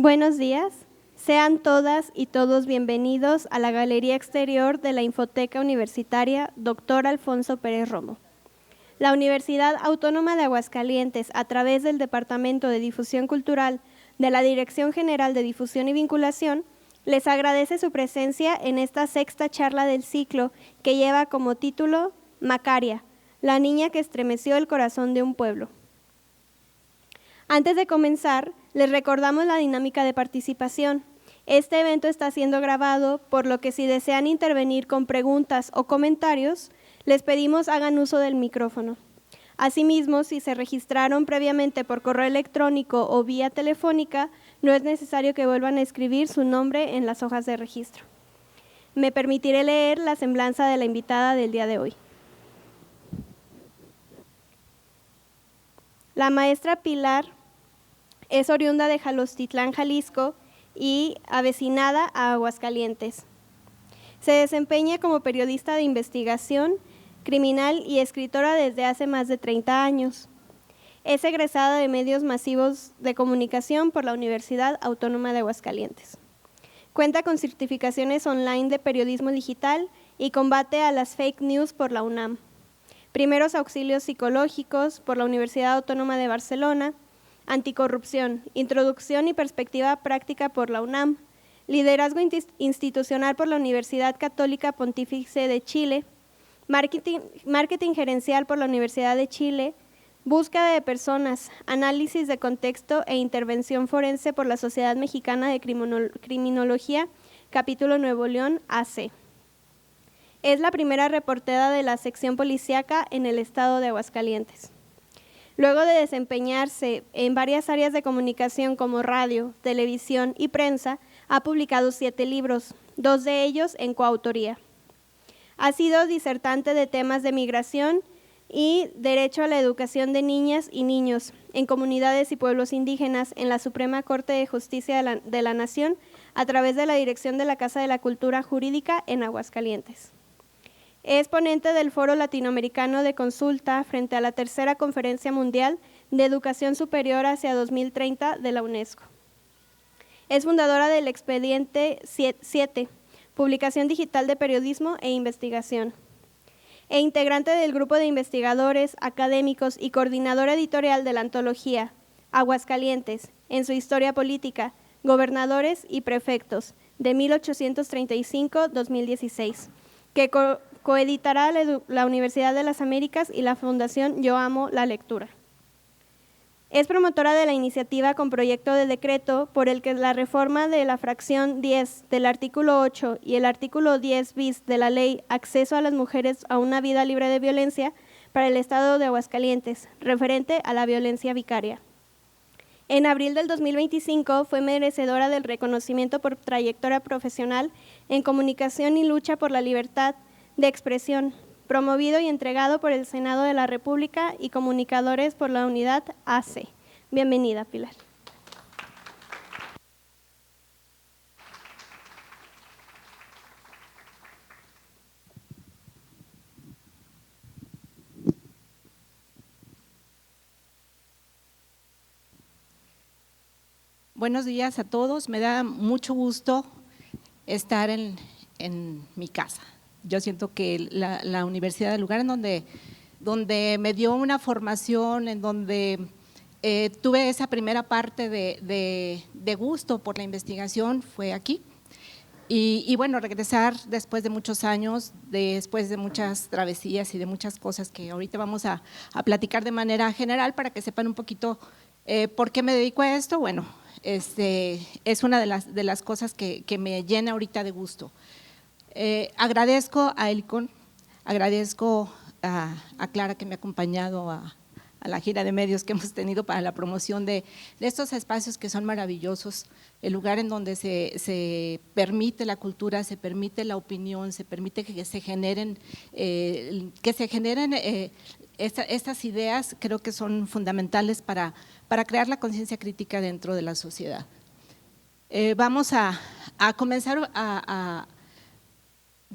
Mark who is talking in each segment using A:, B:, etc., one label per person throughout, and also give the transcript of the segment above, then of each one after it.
A: Buenos días, sean todas y todos bienvenidos a la Galería Exterior de la Infoteca Universitaria Dr. Alfonso Pérez Romo. La Universidad Autónoma de Aguascalientes, a través del Departamento de Difusión Cultural de la Dirección General de Difusión y Vinculación, les agradece su presencia en esta sexta charla del ciclo que lleva como título Macaria, la niña que estremeció el corazón de un pueblo. Antes de comenzar, les recordamos la dinámica de participación. Este evento está siendo grabado, por lo que si desean intervenir con preguntas o comentarios, les pedimos hagan uso del micrófono. Asimismo, si se registraron previamente por correo electrónico o vía telefónica, no es necesario que vuelvan a escribir su nombre en las hojas de registro. Me permitiré leer la semblanza de la invitada del día de hoy. La maestra Pilar es oriunda de Jalostitlán, Jalisco, y avecinada a Aguascalientes. Se desempeña como periodista de investigación criminal y escritora desde hace más de 30 años. Es egresada de medios masivos de comunicación por la Universidad Autónoma de Aguascalientes. Cuenta con certificaciones online de periodismo digital y combate a las fake news por la UNAM. Primeros auxilios psicológicos por la Universidad Autónoma de Barcelona. Anticorrupción, Introducción y Perspectiva Práctica por la UNAM, Liderazgo Institucional por la Universidad Católica Pontífice de Chile, Marketing Gerencial por la Universidad de Chile, Búsqueda de Personas, Análisis de Contexto e Intervención Forense por la Sociedad Mexicana de Criminología, Capítulo Nuevo León, AC. Es la primera reportera de la sección policíaca en el estado de Aguascalientes. Luego de desempeñarse en varias áreas de comunicación como radio, televisión y prensa, ha publicado 7 libros, 2 de ellos en coautoría. Ha sido disertante de temas de migración y derecho a la educación de niñas y niños en comunidades y pueblos indígenas en la Suprema Corte de Justicia de la Nación a través de la dirección de la Casa de la Cultura Jurídica en Aguascalientes. Es ponente del Foro Latinoamericano de Consulta frente a la Tercera Conferencia Mundial de Educación Superior hacia 2030 de la UNESCO. Es fundadora del Expediente 7, publicación digital de periodismo e investigación, e integrante del grupo de investigadores, académicos y coordinadora editorial de la antología Aguascalientes, en su historia política, gobernadores y prefectos, de 1835-2016, que coeditará la Universidad de las Américas y la Fundación Yo Amo la Lectura. Es promotora de la iniciativa con proyecto de decreto por el que la reforma de la fracción 10 del artículo 8 y el artículo 10 bis de la Ley Acceso a las Mujeres a una Vida Libre de Violencia para el Estado de Aguascalientes, referente a la violencia vicaria. En abril del 2025 fue merecedora del reconocimiento por trayectoria profesional en comunicación y lucha por la libertad de expresión, promovido y entregado por el Senado de la República y comunicadores por la unidad AC. Bienvenida, Pilar.
B: Buenos días a todos, me da mucho gusto estar en mi casa. Yo siento que la universidad, el lugar en donde me dio una formación, en donde tuve esa primera parte de gusto por la investigación, fue aquí. Y bueno, regresar después de muchos años, después de muchas travesías y de muchas cosas que ahorita vamos a platicar de manera general para que sepan un poquito por qué me dedico a esto. Bueno, es una de las cosas que me llena ahorita de gusto. Agradezco a Helicon, agradezco a Clara que me ha acompañado a la gira de medios que hemos tenido para la promoción de estos espacios que son maravillosos, el lugar en donde se permite la cultura, se permite la opinión, se permite que se generen estas ideas, creo que son fundamentales para crear la conciencia crítica dentro de la sociedad. Vamos a comenzar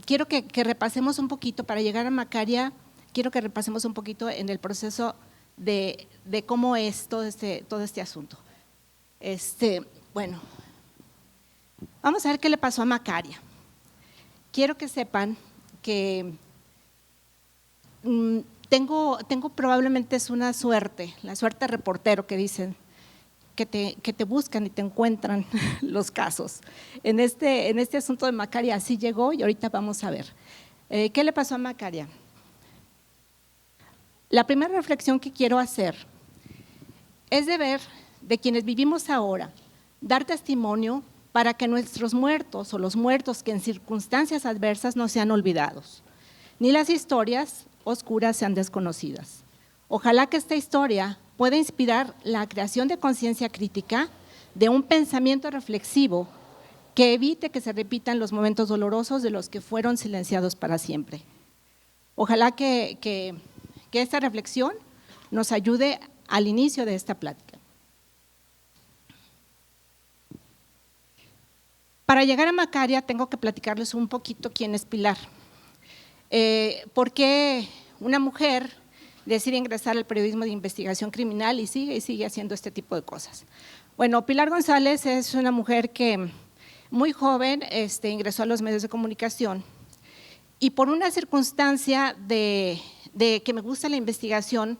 B: quiero que repasemos un poquito, para llegar a Macaria, quiero que repasemos un poquito en el proceso de cómo es todo este asunto. Bueno, Vamos a ver qué le pasó a Macaria. Quiero que sepan que tengo probablemente es una suerte, la suerte reportero que dicen, que te buscan y te encuentran los casos. En este asunto de Macaria así llegó y ahorita vamos a ver. ¿Qué le pasó a Macaria? La primera reflexión que quiero hacer es deber de quienes vivimos ahora, dar testimonio para que nuestros muertos o los muertos que en circunstancias adversas no sean olvidados, ni las historias oscuras sean desconocidas. Ojalá que esta historia pueda inspirar la creación de conciencia crítica, de un pensamiento reflexivo que evite que se repitan los momentos dolorosos de los que fueron silenciados para siempre. Ojalá que esta reflexión nos ayude al inicio de esta plática. Para llegar a Macaria tengo que platicarles un poquito quién es Pilar. ¿Por qué una mujer decide ingresar al periodismo de investigación criminal y sigue haciendo este tipo de cosas? Bueno, Pilar González es una mujer que muy joven ingresó a los medios de comunicación y por una circunstancia de que me gusta la investigación,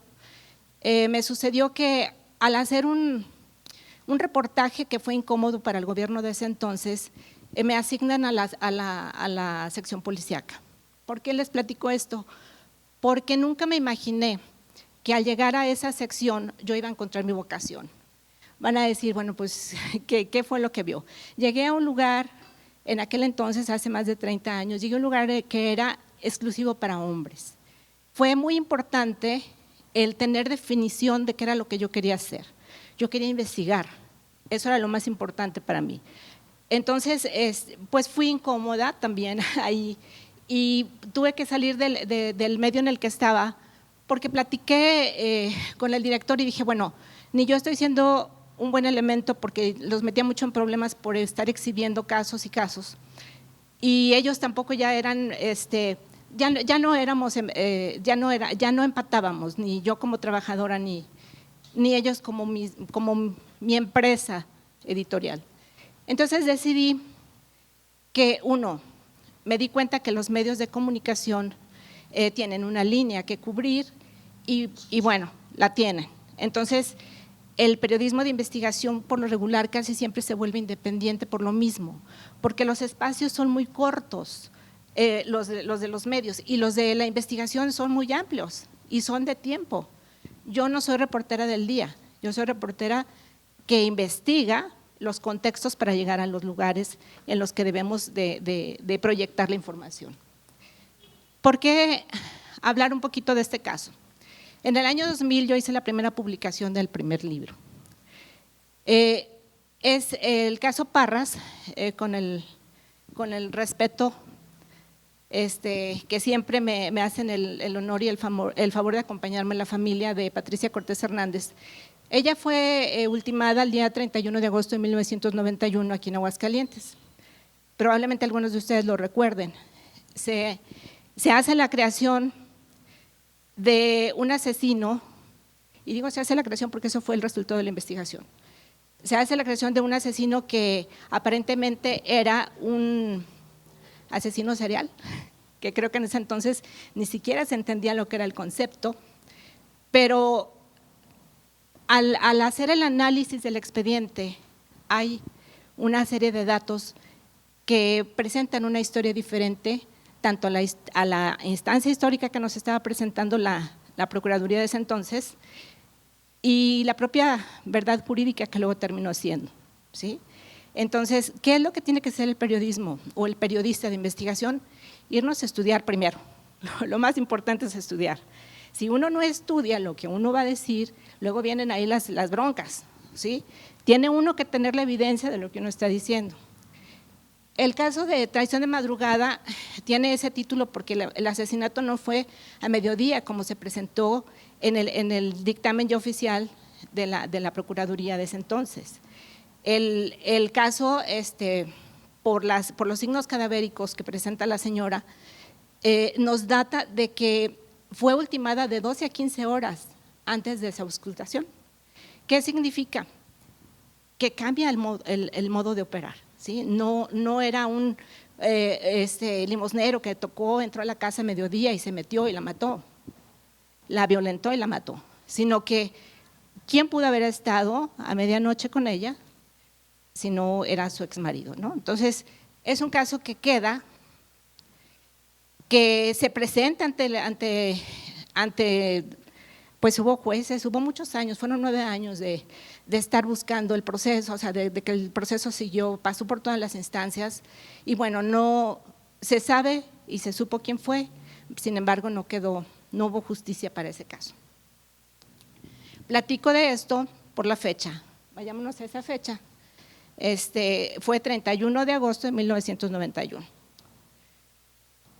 B: me sucedió que al hacer un reportaje que fue incómodo para el gobierno de ese entonces, me asignan a la sección policíaca. ¿Por qué les platico esto? Porque nunca me imaginé que al llegar a esa sección yo iba a encontrar mi vocación. Van a decir, bueno, pues, ¿qué fue lo que vio? Llegué a un lugar, en aquel entonces, hace más de 30 años, llegué a un lugar que era exclusivo para hombres. Fue muy importante el tener definición de qué era lo que yo quería hacer. Yo quería investigar, eso era lo más importante para mí. Entonces, pues fui incómoda también ahí y tuve que salir del medio en el que estaba porque platiqué con el director y dije, bueno, ni yo estoy siendo un buen elemento porque los metía mucho en problemas por estar exhibiendo casos y casos y ellos tampoco ya eran, ya no éramos, ya no empatábamos, ni yo como trabajadora ni ellos como mi empresa editorial. Entonces decidí que me di cuenta que los medios de comunicación tienen una línea que cubrir y bueno, la tienen. Entonces el periodismo de investigación por lo regular casi siempre se vuelve independiente por lo mismo, porque los espacios son muy cortos, los de los medios, y los de la investigación son muy amplios y son de tiempo. Yo no soy reportera del día, yo soy reportera que investiga los contextos para llegar a los lugares en los que debemos de proyectar la información. ¿Por qué hablar un poquito de este caso? En el año 2000 yo hice la primera publicación del primer libro. Es el caso Parras, con el respeto que siempre me hacen el honor y el favor de acompañarme en la familia de Patricia Cortés Hernández. Ella fue ultimada el día 31 de agosto de 1991 aquí en Aguascalientes. Probablemente algunos de ustedes lo recuerden. Se hace la creación de un asesino, y digo se hace la creación porque eso fue el resultado de la investigación. Se hace la creación de un asesino que aparentemente era un asesino serial, que creo que en ese entonces ni siquiera se entendía lo que era el concepto, pero al hacer el análisis del expediente hay una serie de datos que presentan una historia diferente, tanto a la instancia histórica que nos estaba presentando la Procuraduría de ese entonces y la propia verdad jurídica que luego terminó siendo, ¿sí? Entonces, ¿qué es lo que tiene que ser el periodismo o el periodista de investigación? Irnos a estudiar primero, lo más importante es estudiar. Si uno no estudia lo que uno va a decir, luego vienen ahí las broncas, ¿sí? Tiene uno que tener la evidencia de lo que uno está diciendo. El caso de traición de madrugada tiene ese título porque el asesinato no fue a mediodía como se presentó en el dictamen ya oficial de la Procuraduría de ese entonces. El caso, por los signos cadavéricos que presenta la señora, nos data de que fue ultimada de 12 a 15 horas antes de esa auscultación. ¿Qué significa? Que cambia el modo de operar, ¿sí? No era un limosnero que tocó, entró a la casa a mediodía y se metió y la mató, la violentó y la mató, sino que ¿quién pudo haber estado a medianoche con ella si no era su exmarido, ¿no? Entonces, es un caso que queda, que se presenta ante pues hubo jueces, hubo muchos años, fueron 9 años de estar buscando el proceso, o sea, de que el proceso siguió, pasó por todas las instancias y bueno, no se sabe y se supo quién fue, sin embargo no hubo justicia para ese caso. Platico de esto por la fecha, vayámonos a esa fecha, fue 31 de agosto de 1991.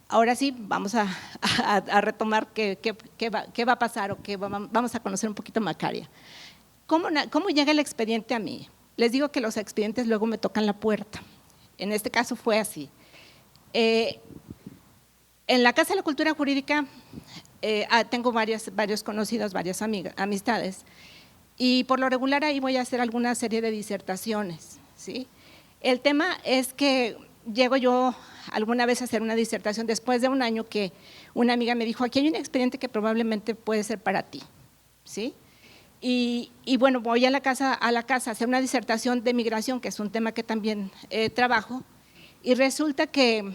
B: Ahora sí, vamos a retomar qué va a pasar o vamos a conocer un poquito Macaria. ¿Cómo llega el expediente a mí? Les digo que los expedientes luego me tocan la puerta. En este caso fue así. En la Casa de la Cultura Jurídica tengo varios conocidos, varias amistades, y por lo regular ahí voy a hacer alguna serie de disertaciones, ¿sí? El tema es que llego yo alguna vez a hacer una disertación después de un año que una amiga me dijo, aquí hay un expediente que probablemente puede ser para ti, ¿sí? Y bueno, voy a la casa a hacer una disertación de migración, que es un tema que también trabajo, y resulta que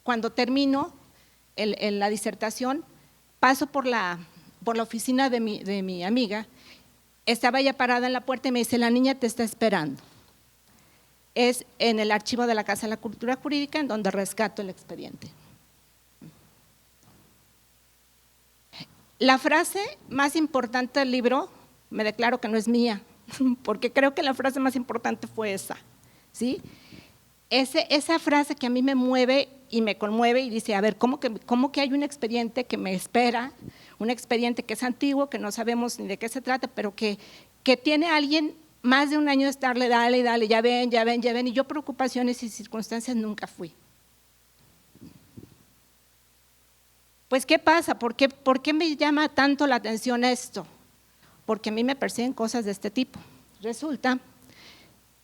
B: cuando termino la disertación, paso por la oficina de mi amiga, estaba ella parada en la puerta y me dice, la niña te está esperando. Es en el archivo de la Casa de la Cultura Jurídica en donde rescato el expediente. La frase más importante del libro, me declaro que no es mía, porque creo que la frase más importante fue esa, ¿sí? Esa frase que a mí me mueve y me conmueve y dice, a ver, ¿cómo que hay un expediente que me espera, un expediente que es antiguo, que no sabemos ni de qué se trata, pero que tiene a alguien más de un año de estarle, dale, ya ven, y yo por ocupaciones y circunstancias nunca fui. Pues, ¿qué pasa? ¿Por qué me llama tanto la atención esto? Porque a mí me persiguen cosas de este tipo. Resulta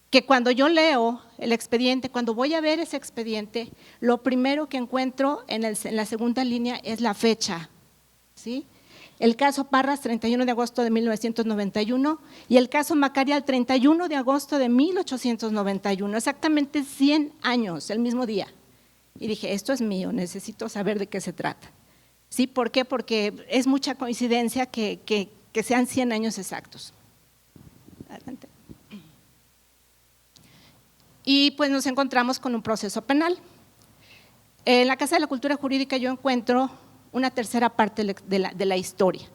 B: que cuando yo leo el expediente, cuando voy a ver ese expediente, lo primero que encuentro en la segunda línea es la fecha, ¿sí? El caso Parras, 31 de agosto de 1991, y el caso Macaria, el 31 de agosto de 1891, exactamente 100 años, el mismo día. Y dije, esto es mío, necesito saber de qué se trata. ¿Sí? ¿Por qué? Porque es mucha coincidencia que sean 100 años exactos. Adelante. Y pues nos encontramos con un proceso penal. En la Casa de la Cultura Jurídica yo encuentro una tercera parte de la historia.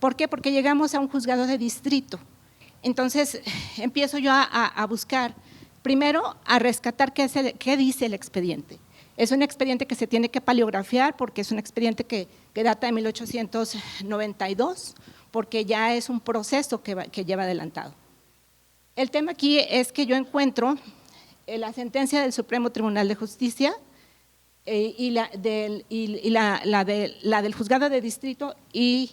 B: ¿Por qué? Porque llegamos a un juzgado de distrito. Entonces empiezo yo a buscar, primero a rescatar qué dice el expediente. Es un expediente que se tiene que paleografiar porque es un expediente que data de 1892, porque ya es un proceso que lleva adelantado. El tema aquí es que yo encuentro la sentencia del Supremo Tribunal de Justicia y la del Juzgado de Distrito y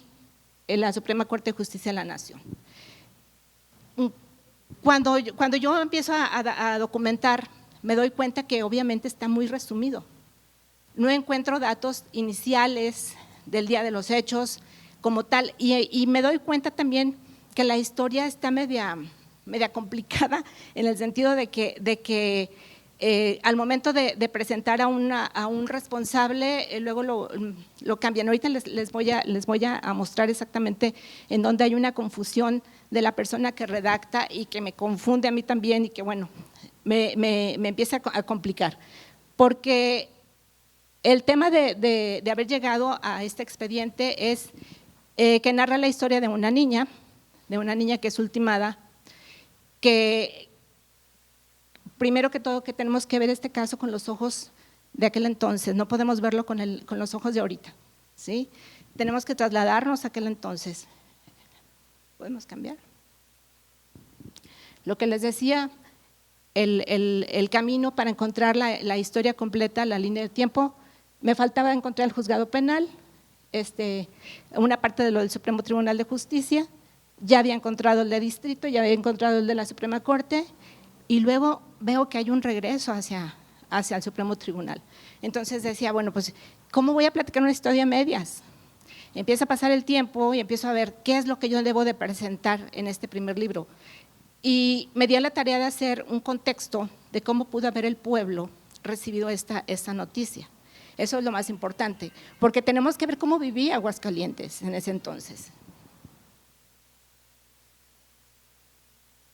B: la Suprema Corte de Justicia de la Nación. Cuando yo empiezo a documentar, me doy cuenta que obviamente está muy resumido. No encuentro datos iniciales del día de los hechos como tal, y me doy cuenta también que la historia está media complicada en el sentido de que al momento de presentar a un responsable, luego lo cambian. Ahorita les voy a mostrar exactamente en dónde hay una confusión de la persona que redacta y que me confunde a mí también y que bueno, me empieza a complicar. Porque el tema de haber llegado a este expediente es que narra la historia de una niña que es ultimada, que primero que todo que tenemos que ver este caso con los ojos de aquel entonces, no podemos verlo con los ojos de ahorita, ¿sí? Tenemos que trasladarnos a aquel entonces. ¿Podemos cambiar? Lo que les decía, el camino para encontrar la historia completa, la línea de tiempo, me faltaba encontrar el juzgado penal, una parte de lo del Supremo Tribunal de Justicia, ya había encontrado el de distrito, ya había encontrado el de la Suprema Corte, y luego veo que hay un regreso hacia el Supremo Tribunal. Entonces decía, bueno, pues, ¿cómo voy a platicar una historia a medias? Empieza a pasar el tiempo y empiezo a ver qué es lo que yo debo de presentar en este primer libro. Y me di a la tarea de hacer un contexto de cómo pudo haber el pueblo recibido esta noticia. Eso es lo más importante, porque tenemos que ver cómo vivía Aguascalientes en ese entonces.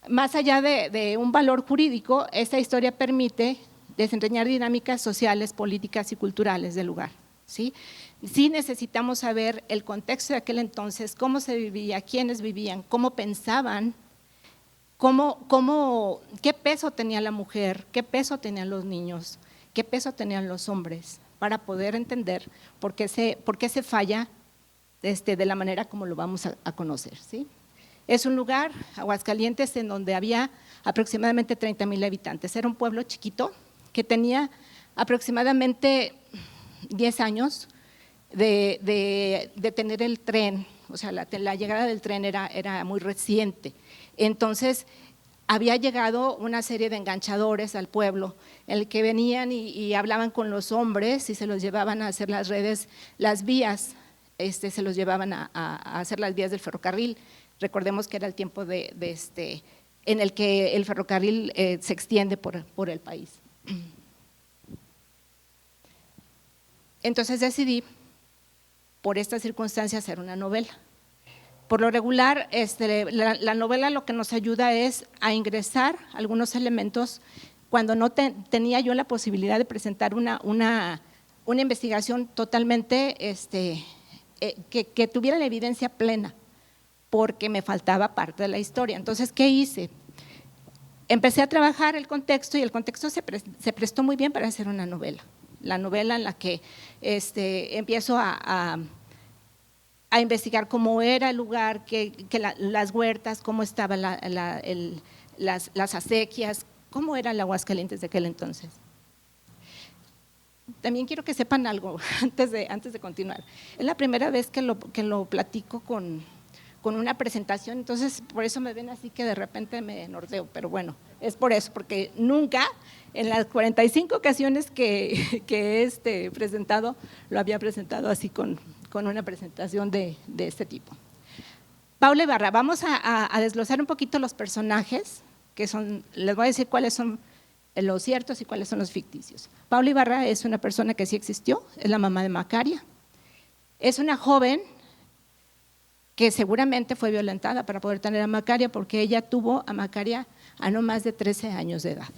B: Más allá de un valor jurídico, esta historia permite desentrañar dinámicas sociales, políticas y culturales del lugar, ¿sí? Sí necesitamos saber el contexto de aquel entonces, cómo se vivía, quiénes vivían, cómo pensaban, qué peso tenía la mujer, qué peso tenían los niños, qué peso tenían los hombres, para poder entender por qué se falla de la manera como lo vamos a conocer, ¿sí? Es un lugar, Aguascalientes, en donde había aproximadamente 30,000 habitantes. Era un pueblo chiquito que tenía aproximadamente 10 años de tener el tren, o sea, la llegada del tren era muy reciente. Entonces, había llegado una serie de enganchadores al pueblo, en el que venían y hablaban con los hombres y se los llevaban a hacer las redes, las vías, se los llevaban a hacer las vías del ferrocarril. Recordemos que era el tiempo en el que el ferrocarril se extiende por el país. Entonces decidí, por estas circunstancias, hacer una novela. Por lo regular, la novela lo que nos ayuda es a ingresar algunos elementos cuando no tenía yo la posibilidad de presentar una investigación totalmente que tuviera la evidencia plena, porque me faltaba parte de la historia. Entonces, ¿qué hice? Empecé a trabajar el contexto y el contexto se prestó muy bien para hacer una novela. La novela en la que empiezo a investigar cómo era el lugar, las huertas, cómo estaban las acequias, cómo era el Aguascalientes de aquel entonces. También quiero que sepan algo antes de continuar. Es la primera vez que lo platico con una presentación, entonces por eso me ven así que de repente me nordeo, pero bueno, es por eso, porque nunca en las 45 ocasiones que he presentado, lo había presentado así con una presentación de este tipo. Paula Ibarra, vamos a desglosar un poquito los personajes, les voy a decir cuáles son los ciertos y cuáles son los ficticios. Paula Ibarra es una persona que sí existió, es la mamá de Macaria, es una joven que seguramente fue violentada para poder tener a Macaria, porque ella tuvo a Macaria a no más de 13 años de edad.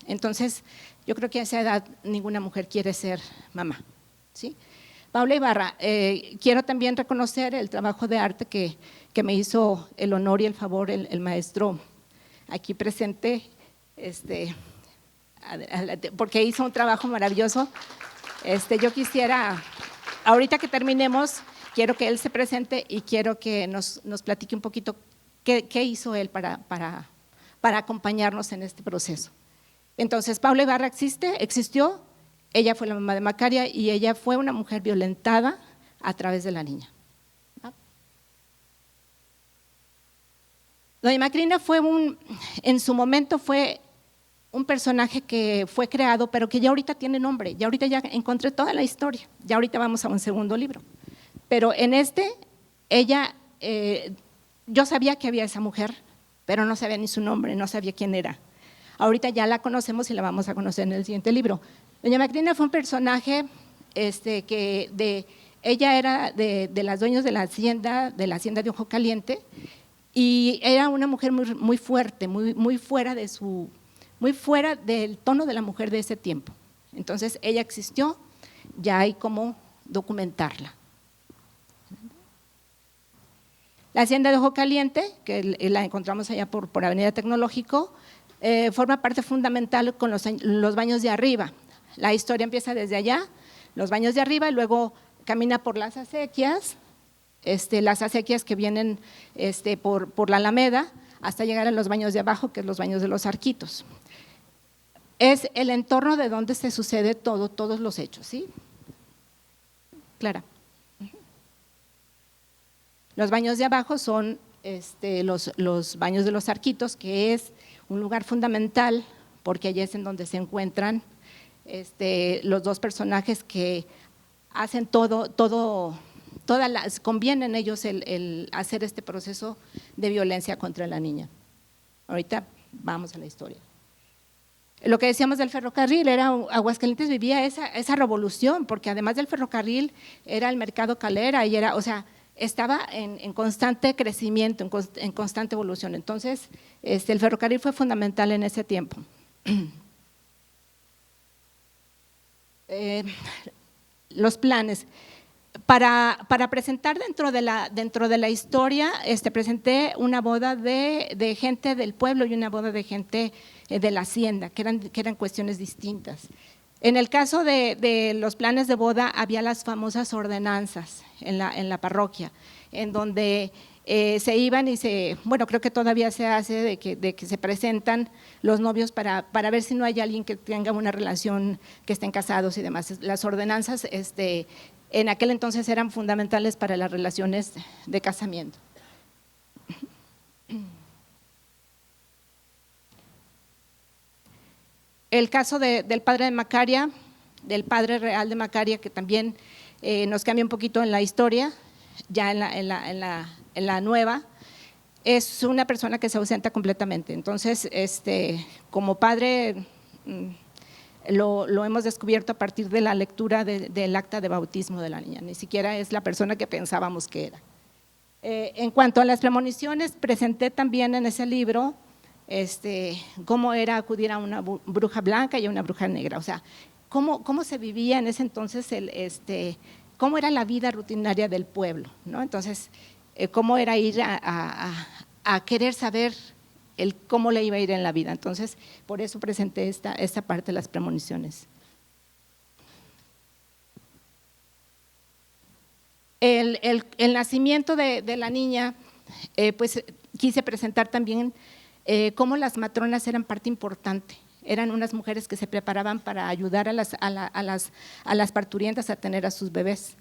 B: Entonces, yo creo que a esa edad ninguna mujer quiere ser mamá, ¿sí? Paula Ibarra, quiero también reconocer el trabajo de arte que me hizo el honor y el favor el maestro aquí presente, porque hizo un trabajo maravilloso. Yo quisiera, ahorita que terminemos, quiero que él se presente y quiero que nos platique un poquito qué hizo él para acompañarnos en este proceso. Entonces, Paula Ibarra existió, ella fue la mamá de Macaria y ella fue una mujer violentada a través de la niña. Doña Macrina en su momento fue un personaje que fue creado, pero que ya ahorita tiene nombre, ya ahorita ya encontré toda la historia, ya ahorita vamos a un segundo libro. Pero en ella, yo sabía que había esa mujer, pero no sabía ni su nombre, no sabía quién era. Ahorita ya la conocemos y la vamos a conocer en el siguiente libro. Doña Macrina fue un personaje ella era de las dueñas de la hacienda de Ojo Caliente, y era una mujer muy fuerte, muy fuera del tono de la mujer de ese tiempo. Entonces ella existió, ya hay cómo documentarla. La hacienda de Ojo Caliente, que la encontramos allá por Avenida Tecnológico, forma parte fundamental con los baños de arriba. La historia empieza desde allá, los baños de arriba, y luego camina por las acequias, las acequias que vienen por la Alameda, hasta llegar a los baños de abajo, que es los baños de los Arquitos. Es el entorno de donde se sucede todos los hechos, ¿sí? Clara. Los baños de abajo son los baños de los Arquitos, que es un lugar fundamental porque allí es en donde se encuentran los dos personajes que hacen conviene en ellos el hacer este proceso de violencia contra la niña. Ahorita vamos a la historia. Lo que decíamos del ferrocarril, Aguascalientes vivía esa revolución, porque además del ferrocarril era el mercado Calera y estaba en constante crecimiento, en constante evolución. Entonces, el ferrocarril fue fundamental en ese tiempo. Los planes. Para presentar dentro de la historia, presenté una boda de gente del pueblo y una boda de gente de la hacienda, que eran cuestiones distintas. En el caso de los planes de boda, había las famosas ordenanzas en la parroquia, en donde se iban bueno, creo que todavía se hace de que se presentan los novios para ver si no hay alguien que tenga una relación, que estén casados y demás. Las ordenanzas en aquel entonces eran fundamentales para las relaciones de casamiento. El caso del padre de Macaria, del padre real de Macaria, que también nos cambia un poquito en la historia, ya en la nueva, es una persona que se ausenta completamente. Entonces, como padre, lo hemos descubierto a partir de la lectura del acta de bautismo de la niña, ni siquiera es la persona que pensábamos que era. En cuanto a las premoniciones, presenté también en ese libro cómo era acudir a una bruja blanca y a una bruja negra, o sea, cómo se vivía en ese entonces, cómo era la vida rutinaria del pueblo, ¿no? Entonces, cómo era ir a querer saber cómo le iba a ir en la vida. Entonces, por eso presenté esta parte de las premoniciones. El nacimiento de la niña, pues quise presentar también cómo las matronas eran parte importante. Eran unas mujeres que se preparaban para ayudar a las parturientas a tener a sus bebés.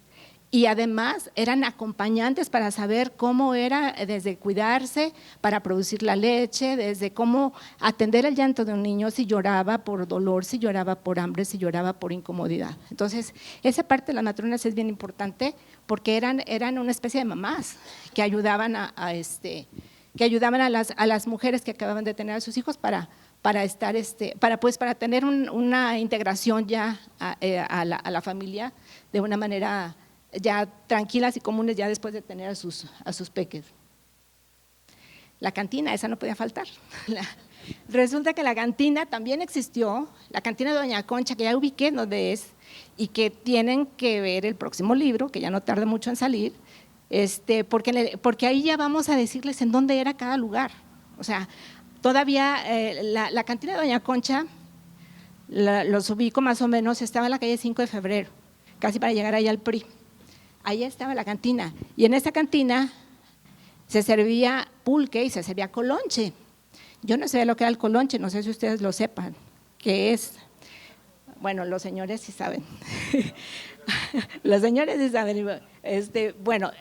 B: Y además eran acompañantes para saber cómo era desde cuidarse para producir la leche, desde cómo atender el llanto de un niño, si lloraba por dolor, si lloraba por hambre, si lloraba por incomodidad. Entonces, esa parte de las matronas es bien importante porque eran una especie de mamás que ayudaban a las mujeres que acababan de tener a sus hijos para tener una integración ya a la familia de una manera ya tranquilas y comunes ya después de tener a sus peques. La cantina, esa no podía faltar. Resulta que la cantina también existió, la cantina de Doña Concha, que ya ubiqué donde es, y que tienen que ver el próximo libro, que ya no tarda mucho en salir, porque ahí ya vamos a decirles en dónde era cada lugar. O sea, todavía la cantina de Doña Concha, los ubico más o menos, estaba en la calle 5 de Febrero, casi para llegar allá al PRI. Ahí estaba la cantina y en esa cantina se servía pulque y se servía colonche. Yo no sé lo que era el colonche, no sé si ustedes lo sepan, qué es. Bueno, los señores sí saben. Los señores sí saben. Bueno,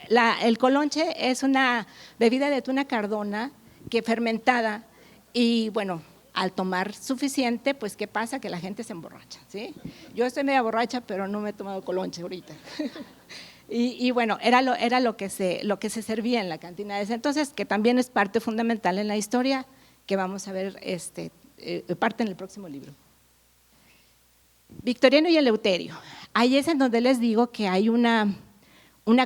B: el colonche es una bebida de tuna cardona que fermentada y bueno, al tomar suficiente, pues ¿qué pasa? Que la gente se emborracha, ¿sí? Yo estoy media borracha, pero no me he tomado colonche ahorita. Y bueno, era lo que se servía en la cantina de ese entonces, que también es parte fundamental en la historia, que vamos a ver parte en el próximo libro. Victoriano y Eleuterio. Ahí es en donde les digo que hay una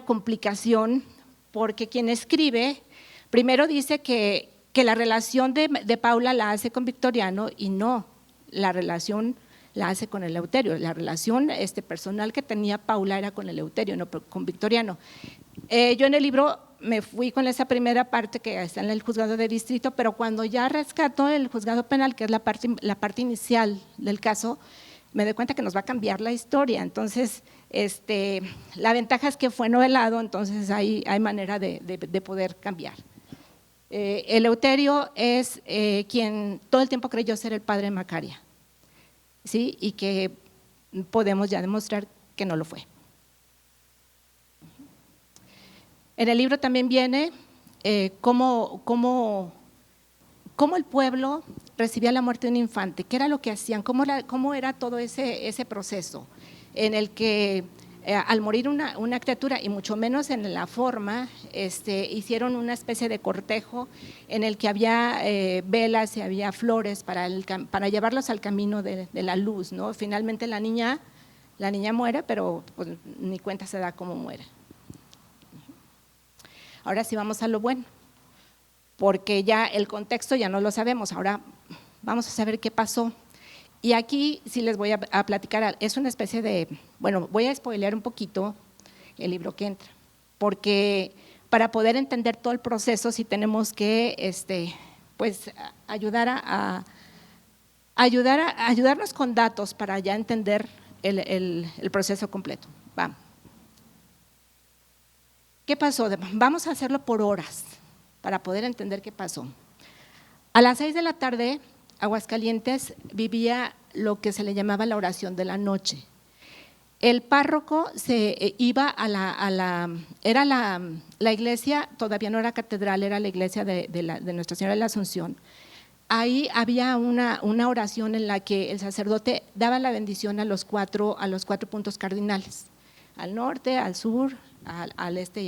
B: complicación, porque quien escribe, primero dice que la relación de Paula la hace con Victoriano y no, la relación la hace con Eleuterio. La relación personal que tenía Paula era con Eleuterio, no con Victoriano. Yo en el libro me fui con esa primera parte que está en el juzgado de distrito, pero cuando ya rescató el juzgado penal, que es la parte inicial del caso, me doy cuenta que nos va a cambiar la historia. Entonces, la ventaja es que fue novelado, entonces hay manera de poder cambiar. Eleuterio es quien todo el tiempo creyó ser el padre de Macaria, ¿sí? Y que podemos ya demostrar que no lo fue. En el libro también viene cómo el pueblo recibía la muerte de un infante, ¿qué era lo que hacían? ¿Cómo era todo ese proceso en el que al morir una criatura, y mucho menos en la forma, hicieron una especie de cortejo en el que había velas y había flores para llevarlos al camino de la luz, ¿no? Finalmente la niña muere, pero pues, ni cuenta se da cómo muere. Ahora sí vamos a lo bueno, porque ya el contexto ya no lo sabemos, ahora vamos a saber qué pasó. Y aquí sí les voy a platicar, es una especie de, bueno, voy a spoilear un poquito el libro que entra, porque para poder entender todo el proceso sí tenemos que pues ayudarnos con datos para ya entender el proceso completo. Vamos. ¿Qué pasó? Vamos a hacerlo por horas para poder entender qué pasó. A las 6 de la tarde, Aguascalientes vivía lo que se le llamaba la oración de la noche. El párroco se iba era la iglesia, todavía no era catedral, era la iglesia de Nuestra Señora de la Asunción. Ahí había una oración en la que el sacerdote daba la bendición a los cuatro puntos cardinales, al norte, al sur, al este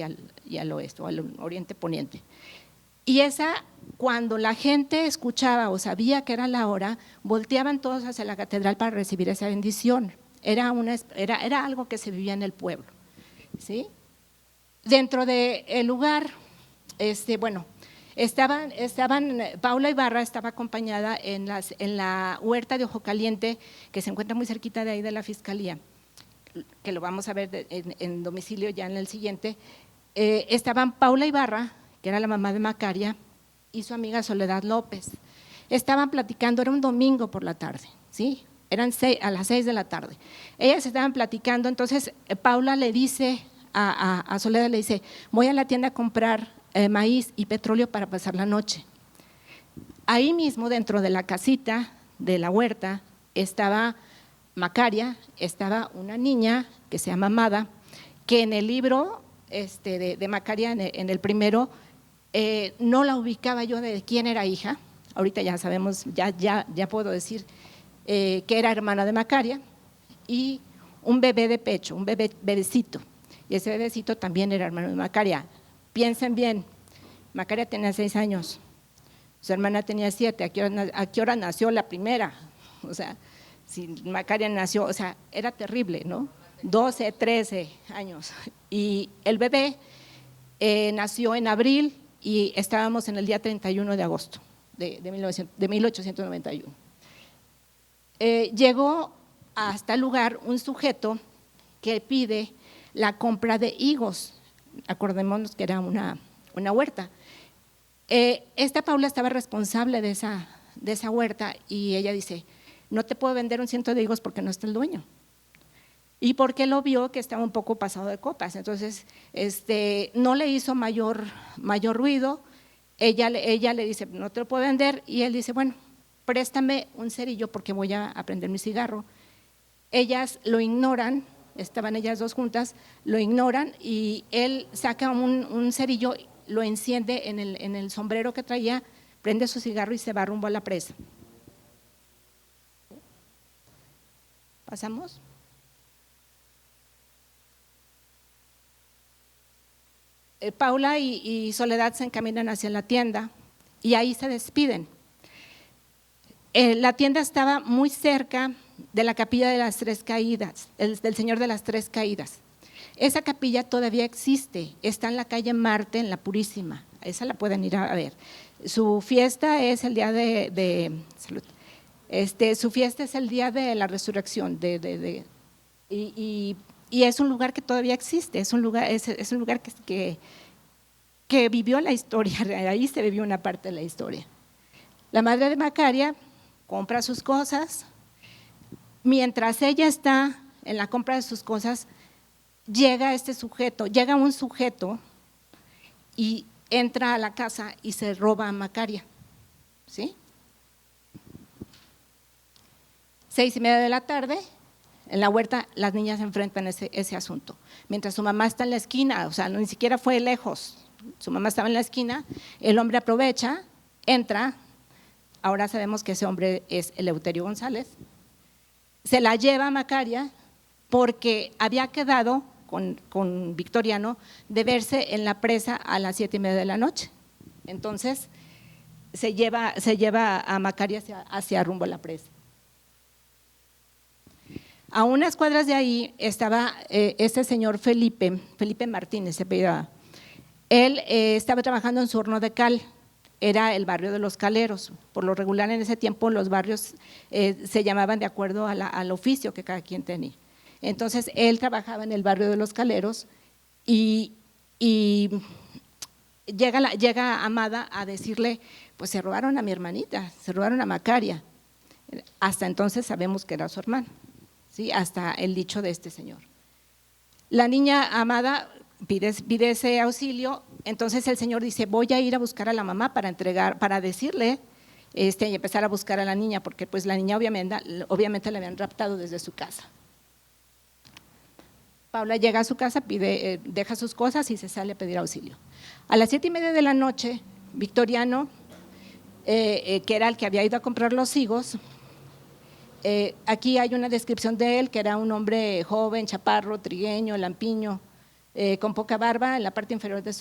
B: y al oeste, o al oriente poniente. Y cuando la gente escuchaba o sabía que era la hora, volteaban todos hacia la catedral para recibir esa bendición. Era algo que se vivía en el pueblo, ¿sí? Dentro del lugar, Paula Ibarra estaba acompañada en la huerta de Ojo Caliente, que se encuentra muy cerquita de ahí de la Fiscalía, que lo vamos a ver en domicilio ya en el siguiente. Estaban Paula Ibarra, que era la mamá de Macaria, y su amiga Soledad López. Estaban platicando, era un domingo por la tarde, ¿sí? Eran a las 6 de la tarde. Ellas estaban platicando, entonces Paula le dice a Soledad, le dice, voy a la tienda a comprar maíz y petróleo para pasar la noche. Ahí mismo, dentro de la casita de la huerta, estaba Macaria, estaba una niña que se llama Amada, que en el libro de Macaria, en el primero, no la ubicaba yo de quién era hija. Ahorita ya sabemos, ya puedo decir que era hermana de Macaria, y un bebé de pecho, un bebecito, y ese bebecito también era hermano de Macaria. Piensen bien, Macaria tenía 6 años, su hermana tenía 7, ¿a qué hora nació la primera? O sea, si Macaria nació, o sea, era terrible, ¿no? 12, 13 años, y el bebé nació en abril y estábamos en el día 31 de agosto de 1891. Llegó hasta el lugar un sujeto que pide la compra de higos, acordémonos que era una huerta. Esta Paula estaba responsable de esa huerta y ella dice, no te puedo vender un ciento de higos porque no está el dueño. Y porque lo vio que estaba un poco pasado de copas, entonces no le hizo mayor ruido. Ella le dice, no te lo puedo vender, y él dice, bueno, préstame un cerillo porque voy a prender mi cigarro. Ellas lo ignoran, estaban ellas dos juntas, lo ignoran y él saca un cerillo, lo enciende en el sombrero que traía, prende su cigarro y se va rumbo a la presa. ¿Pasamos? Paula y Soledad se encaminan hacia la tienda y ahí se despiden. La tienda estaba muy cerca de la capilla de las Tres Caídas, del Señor de las Tres Caídas. Esa capilla todavía existe, está en la calle Marte, en la Purísima, esa la pueden ir a ver. Su fiesta es el día salud. Su fiesta es el día de la resurrección, y es un lugar que todavía existe, es un lugar que vivió la historia, ahí se vivió una parte de la historia. La madre de Macaria compra sus cosas, mientras ella está en la compra de sus cosas, llega un sujeto y entra a la casa y se roba a Macaria, ¿sí? 6:30 de la tarde, en la huerta las niñas enfrentan ese asunto, mientras su mamá está en la esquina, o sea, ni siquiera fue lejos, su mamá estaba en la esquina, el hombre aprovecha, entra, ahora sabemos que ese hombre es Eleuterio González, se la lleva a Macaria porque había quedado con Victoriano de verse en la presa a las 7:30 de la noche. Entonces se lleva a Macaria hacia rumbo a la presa. A unas cuadras de ahí estaba este señor Felipe Martínez, se apellidaba. Él estaba trabajando en su horno de cal, era el barrio de los caleros. Por lo regular en ese tiempo los barrios se llamaban de acuerdo al oficio que cada quien tenía. Entonces él trabajaba en el barrio de los caleros y llega Amada a decirle, pues se robaron a mi hermanita, se robaron a Macaria. Hasta entonces sabemos que era su hermana, ¿sí? Hasta el dicho de este señor. La niña Amada pide ese auxilio, entonces el señor dice, voy a ir a buscar a la mamá para decirle y empezar a buscar a la niña, porque pues la niña obviamente la habían raptado desde su casa. Paula llega a su casa, deja sus cosas y se sale a pedir auxilio. A las 7:30 de la noche, Victoriano, que era el que había ido a comprar los higos, aquí hay una descripción de él, que era un hombre joven, chaparro, trigueño, lampiño, con poca barba, en la parte inferior de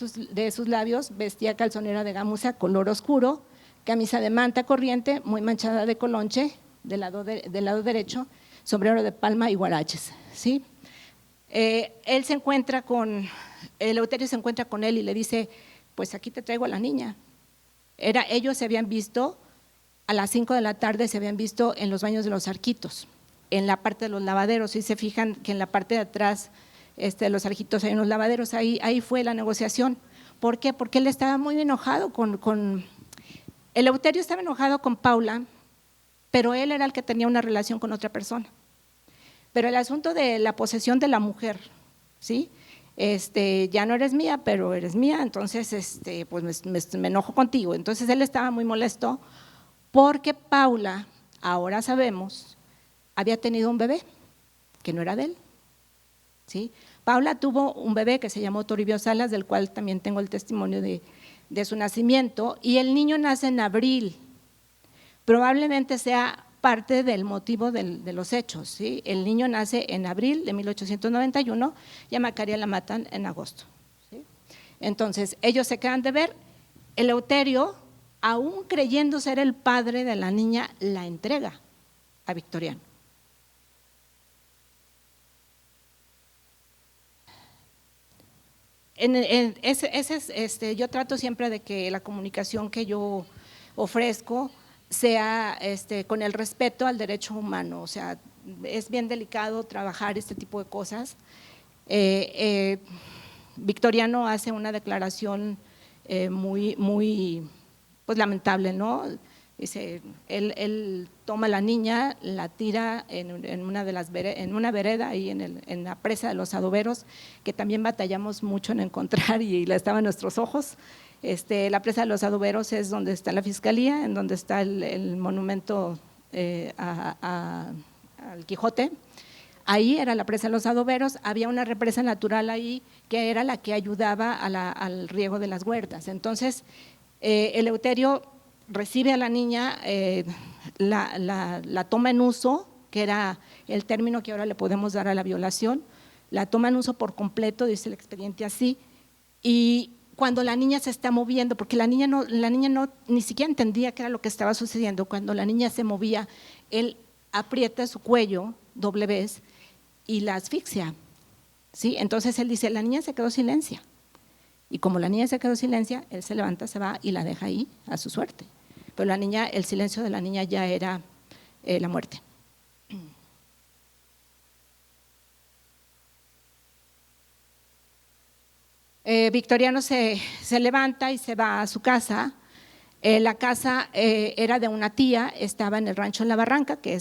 B: sus labios, vestía calzonera de gamuza color oscuro, camisa de manta corriente, muy manchada de colonche, del lado derecho, sombrero de palma y guaraches, ¿sí? Eleuterio se encuentra con él y le dice, pues aquí te traigo a la niña. Ellos se habían visto a las 5 de la tarde, se habían visto en los baños de los Arquitos, en la parte de los lavaderos, y se fijan que en la parte de atrás de los Arquitos hay unos lavaderos, ahí fue la negociación. ¿Por qué? Porque él estaba muy enojado Eleuterio estaba enojado con Paula, pero él era el que tenía una relación con otra persona. Pero el asunto de la posesión de la mujer, ¿sí? Ya no eres mía, pero eres mía, entonces pues me enojo contigo. Entonces él estaba muy molesto porque Paula, ahora sabemos, había tenido un bebé que no era de él, ¿sí? Paula tuvo un bebé que se llamó Toribio Salas, del cual también tengo el testimonio de su nacimiento, y el niño nace en abril. Probablemente sea parte del motivo de los hechos, ¿sí? El niño nace en abril de 1891 y a Macaria la matan en agosto, ¿sí? Entonces ellos se quedan de ver. Eleuterio, aún creyendo ser el padre de la niña, la entrega a Victoriano. Yo trato siempre de que la comunicación que yo ofrezco sea con el respeto al derecho humano, o sea, es bien delicado trabajar este tipo de cosas. Victoriano hace una declaración muy pues lamentable, ¿no? Dice, él toma a la niña, la tira en una vereda ahí en la presa de los adoberos, que también batallamos mucho en encontrar y la estaba en nuestros ojos. La presa de los adoberos es donde está la fiscalía, en donde está el monumento al Quijote. Ahí era la presa de los adoberos, había una represa natural ahí que era la que ayudaba al riego de las huertas. Entonces, Eleuterio recibe a la niña, la toma en uso, que era el término que ahora le podemos dar a la violación, la toma en uso por completo, dice el expediente así, y cuando la niña se está moviendo, porque la niña ni siquiera entendía qué era lo que estaba sucediendo, cuando la niña se movía, él aprieta su cuello doble vez y la asfixia, ¿sí? Entonces él dice, la niña se quedó silencia, y como la niña se quedó silencia, él se levanta, se va y la deja ahí a su suerte, pero el silencio de la niña ya era la muerte. Victoriano se levanta y se va a su casa. La casa era de una tía, estaba en el rancho en La Barranca, que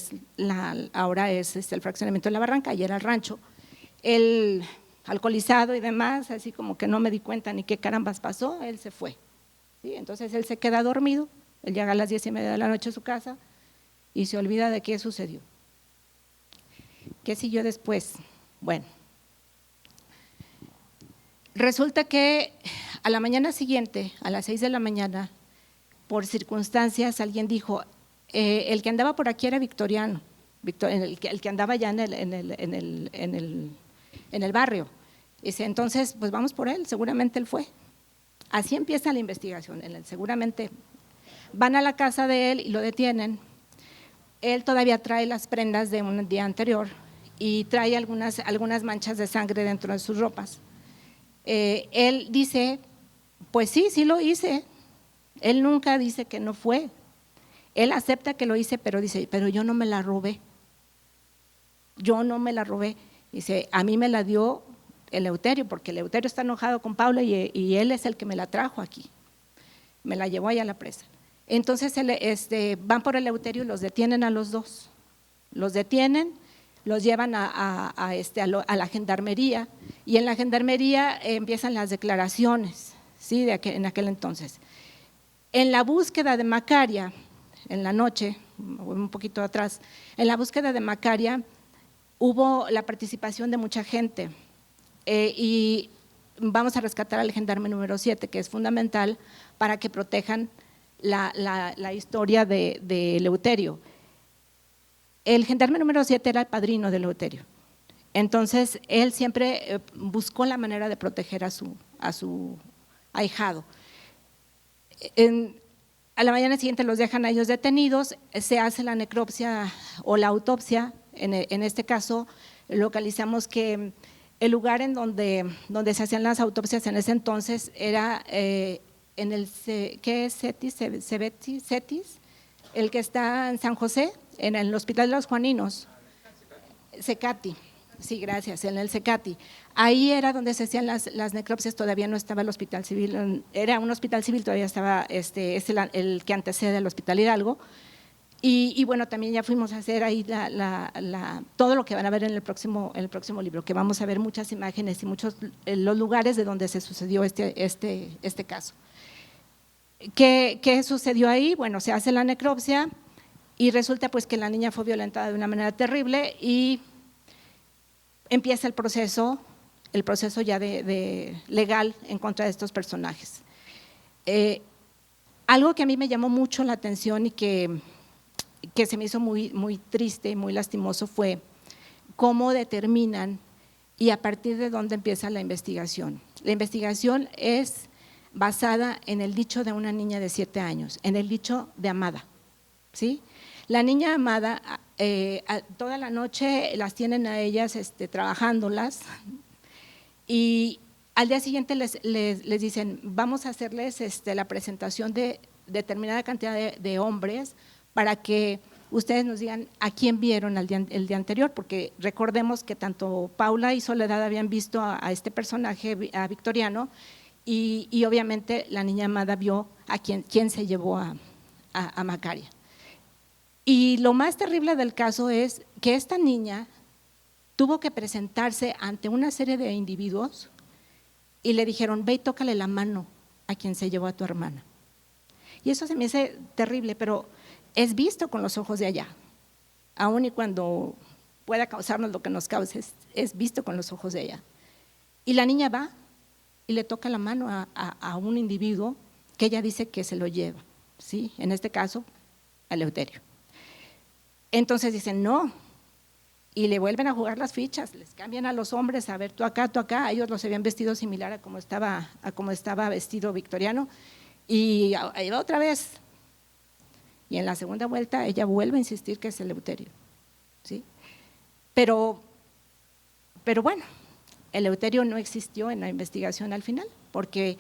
B: ahora es el fraccionamiento de La Barranca, y era el rancho. Él, alcoholizado y demás, así como que no me di cuenta ni qué carambas pasó, él se fue, ¿sí? Entonces él se queda dormido, él llega a las 10:30 de la noche a su casa y se olvida de qué sucedió. ¿Qué siguió después? Bueno, resulta que a la mañana siguiente, a las 6 de la mañana, por circunstancias, alguien dijo, el que andaba por aquí era Victoriano, el que andaba ya en el barrio. Dice, entonces, pues vamos por él, seguramente él fue. Así empieza la investigación, seguramente van a la casa de él y lo detienen. Él todavía trae las prendas de un día anterior y trae algunas manchas de sangre dentro de sus ropas. Él dice, pues sí lo hice. Él nunca dice que no fue. Él acepta que lo hice, pero dice, pero yo no me la robé. Yo no me la robé. Dice, a mí me la dio Eleuterio, porque Eleuterio está enojado con Paula y él es el que me la trajo aquí. Me la llevó allá a la presa. Entonces van por Eleuterio y los detienen a los dos. Los detienen, los llevan a la gendarmería y en la gendarmería empiezan las declaraciones, ¿sí? En aquel entonces. En la búsqueda de Macaria, en la noche, un poquito atrás, en la búsqueda de Macaria hubo la participación de mucha gente y vamos a rescatar al gendarme número 7, que es fundamental para que protejan la historia de Eleuterio. El gendarme número 7 era el padrino de Eleuterio, entonces él siempre buscó la manera de proteger a su ahijado. A la mañana siguiente los dejan a ellos detenidos, se hace la necropsia o la autopsia. En este caso localizamos que el lugar en donde se hacían las autopsias en ese entonces era en el ¿qué es CETIS? El que está en San José, en el Hospital de los Juaninos, CECATI. Sí, gracias, en el CECATI. Ahí era donde se hacían las necropsias, todavía no estaba el hospital civil, era un hospital civil, todavía estaba el que antecede al Hospital Hidalgo. Y bueno, también ya fuimos a hacer ahí todo lo que van a ver en el próximo libro, que vamos a ver muchas imágenes y muchos los lugares de donde se sucedió este caso. ¿Qué sucedió ahí? Bueno, se hace la necropsia y resulta pues que la niña fue violentada de una manera terrible y empieza el proceso ya de legal en contra de estos personajes. Algo que a mí me llamó mucho la atención y que se me hizo muy triste y muy lastimoso fue cómo determinan y a partir de dónde empieza la investigación. La investigación es basada en el dicho de una niña de 7 años, en el dicho de Amada, ¿sí? La niña Amada, toda la noche las tienen a ellas trabajándolas y al día siguiente les dicen, vamos a hacerles la presentación de determinada cantidad de hombres para que ustedes nos digan a quién vieron el día anterior, porque recordemos que tanto Paula y Soledad habían visto a este personaje, a Victoriano, y obviamente la niña Amada vio a quién se llevó a Macaria. Y lo más terrible del caso es que esta niña tuvo que presentarse ante una serie de individuos y le dijeron, ve y tócale la mano a quien se llevó a tu hermana. Y eso se me hace terrible, pero es visto con los ojos de allá, aun y cuando pueda causarnos lo que nos cause, es visto con los ojos de allá. Y la niña va y le toca la mano a un individuo que ella dice que se lo lleva, ¿sí? En este caso, a Eleuterio. Entonces dicen no, y le vuelven a jugar las fichas, les cambian a los hombres, a ver tú acá, ellos los habían vestido similar a como estaba vestido Victoriano, y ahí va otra vez. Y en la segunda vuelta ella vuelve a insistir que es Eleuterio, ¿sí? Pero bueno, Eleuterio no existió en la investigación al final, porque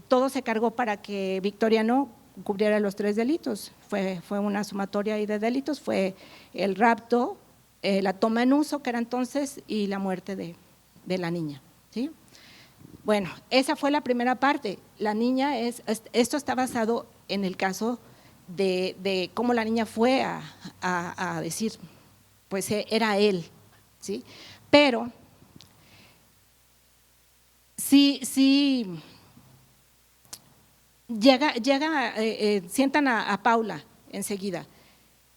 B: todo se cargó para que Victoriano cubriera los 3 delitos. Fue una sumatoria ahí de delitos, fue el rapto, la toma en uso, que era entonces, y la muerte de la niña, ¿sí? Bueno, esa fue la primera parte. La niña esto está basado en el caso de cómo la niña fue a decir, pues era él, ¿sí? Pero sí sientan a Paula enseguida,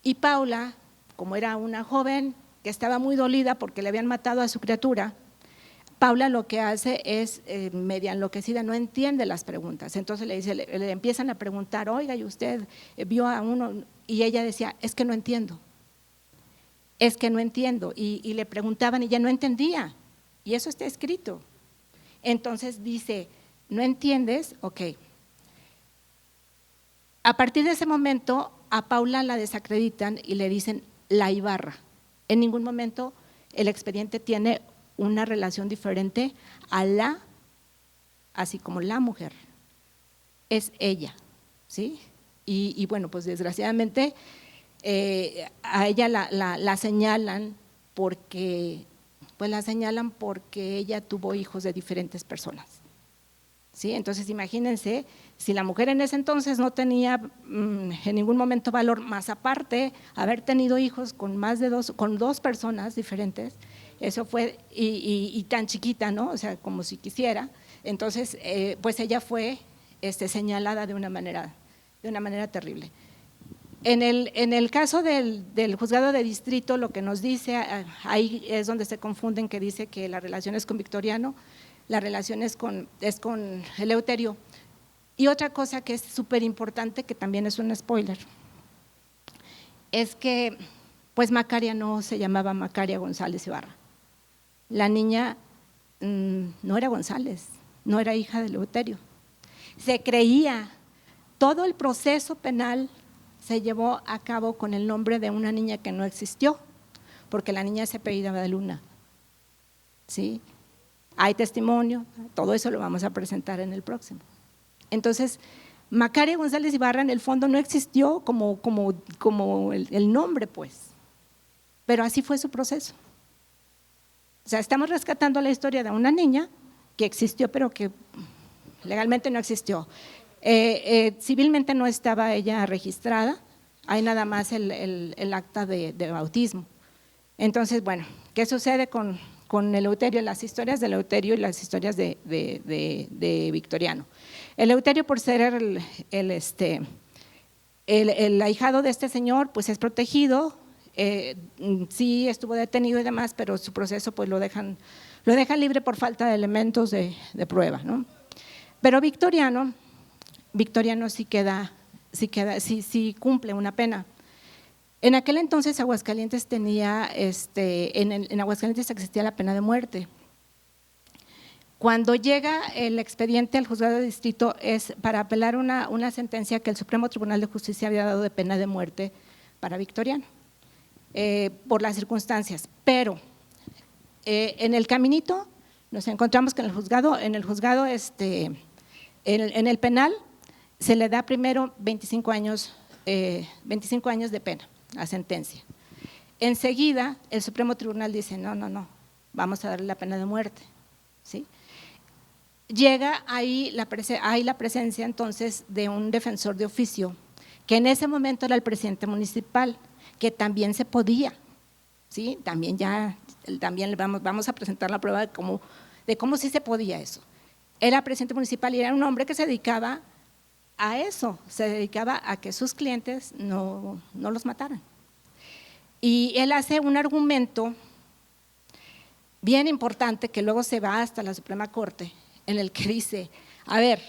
B: y Paula, como era una joven que estaba muy dolida porque le habían matado a su criatura, Paula lo que hace es, media enloquecida, no entiende las preguntas. Entonces le empiezan a preguntar, oiga, ¿y usted vio a uno? Y ella decía, es que no entiendo. Es que no entiendo. Y le preguntaban y ella no entendía. Y eso está escrito. Entonces dice, ¿no entiendes? Ok. A partir de ese momento, a Paula la desacreditan y le dicen la Ibarra. En ningún momento el expediente tiene una relación diferente a así como la mujer. Es ella, ¿sí? Y bueno, pues desgraciadamente a ella la señalan porque, ella tuvo hijos de diferentes personas. ¿Sí? Entonces imagínense, si la mujer en ese entonces no tenía en ningún momento valor, más aparte haber tenido hijos con con dos personas diferentes, eso fue, y tan chiquita, ¿no? O sea, como si quisiera, entonces pues ella fue señalada de una manera terrible. En el caso del juzgado de distrito, lo que nos dice, ahí es donde se confunden, que dice que la relación es con Victoriano, la relación es con Eleuterio. Y otra cosa que es súper importante, que también es un spoiler, es que pues Macaria no se llamaba Macaria González Ibarra. La niña no era González, no era hija de Eleuterio. Se creía, todo el proceso penal se llevó a cabo con el nombre de una niña que no existió, porque la niña se apellidaba de Luna. ¿Sí? Hay testimonio, todo eso lo vamos a presentar en el próximo. Entonces, Macaria González Ibarra en el fondo no existió como el nombre, pues, pero así fue su proceso. O sea, estamos rescatando la historia de una niña que existió, pero que legalmente no existió. Civilmente no estaba ella registrada, hay nada más el acta de bautismo. Entonces, bueno, ¿qué sucede con Eleuterio? Las historias de Eleuterio y las historias de Victoriano. Eleuterio, por ser el ahijado de este señor, pues es protegido, sí estuvo detenido y demás, pero su proceso pues lo dejan libre por falta de elementos de prueba, ¿no? Pero Victoriano sí cumple una pena. En aquel entonces Aguascalientes tenía, en Aguascalientes existía la pena de muerte. Cuando llega el expediente al juzgado de distrito es para apelar una sentencia que el Supremo Tribunal de Justicia había dado de pena de muerte para Victoriano, por las circunstancias. Pero en el caminito nos encontramos que en el juzgado, en el penal, se le da primero 25 años de pena a sentencia. Enseguida el Supremo Tribunal dice no, vamos a darle la pena de muerte, ¿sí? Llega ahí la presencia entonces de un defensor de oficio, que en ese momento era el presidente municipal, que también se podía, ¿sí? También vamos a presentar la prueba de cómo sí se podía eso. Era presidente municipal y era un hombre que se dedicaba a eso, se dedicaba a que sus clientes no los mataran. Y él hace un argumento bien importante que luego se va hasta la Suprema Corte, en el que dice, a ver,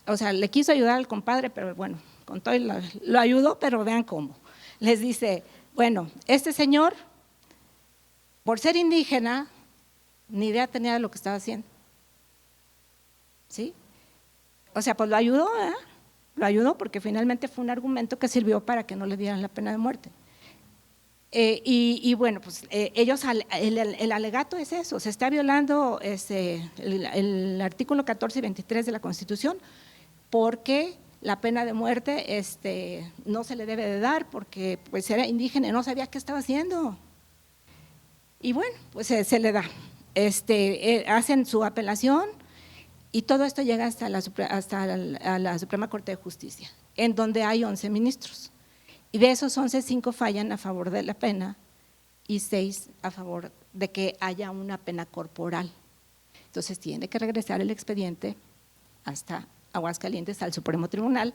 B: o sea, le quiso ayudar al compadre, pero bueno, con todo lo ayudó, pero vean cómo. Les dice, bueno, este señor, por ser indígena, ni idea tenía de lo que estaba haciendo. ¿Sí? O sea, pues lo ayudó, ¿eh? Lo ayudó porque finalmente fue un argumento que sirvió para que no le dieran la pena de muerte. Y bueno, pues ellos, el alegato es eso, se está violando el artículo 14 y 23 de la Constitución, porque la pena de muerte no se le debe de dar porque pues era indígena y no sabía qué estaba haciendo. Y bueno, pues se le da. Hacen su apelación y todo esto llega hasta la Suprema Corte de Justicia, en donde hay 11 ministros. Y de esos 11, 5 fallan a favor de la pena y 6 a favor de que haya una pena corporal. Entonces tiene que regresar el expediente hasta Aguascalientes al Supremo Tribunal,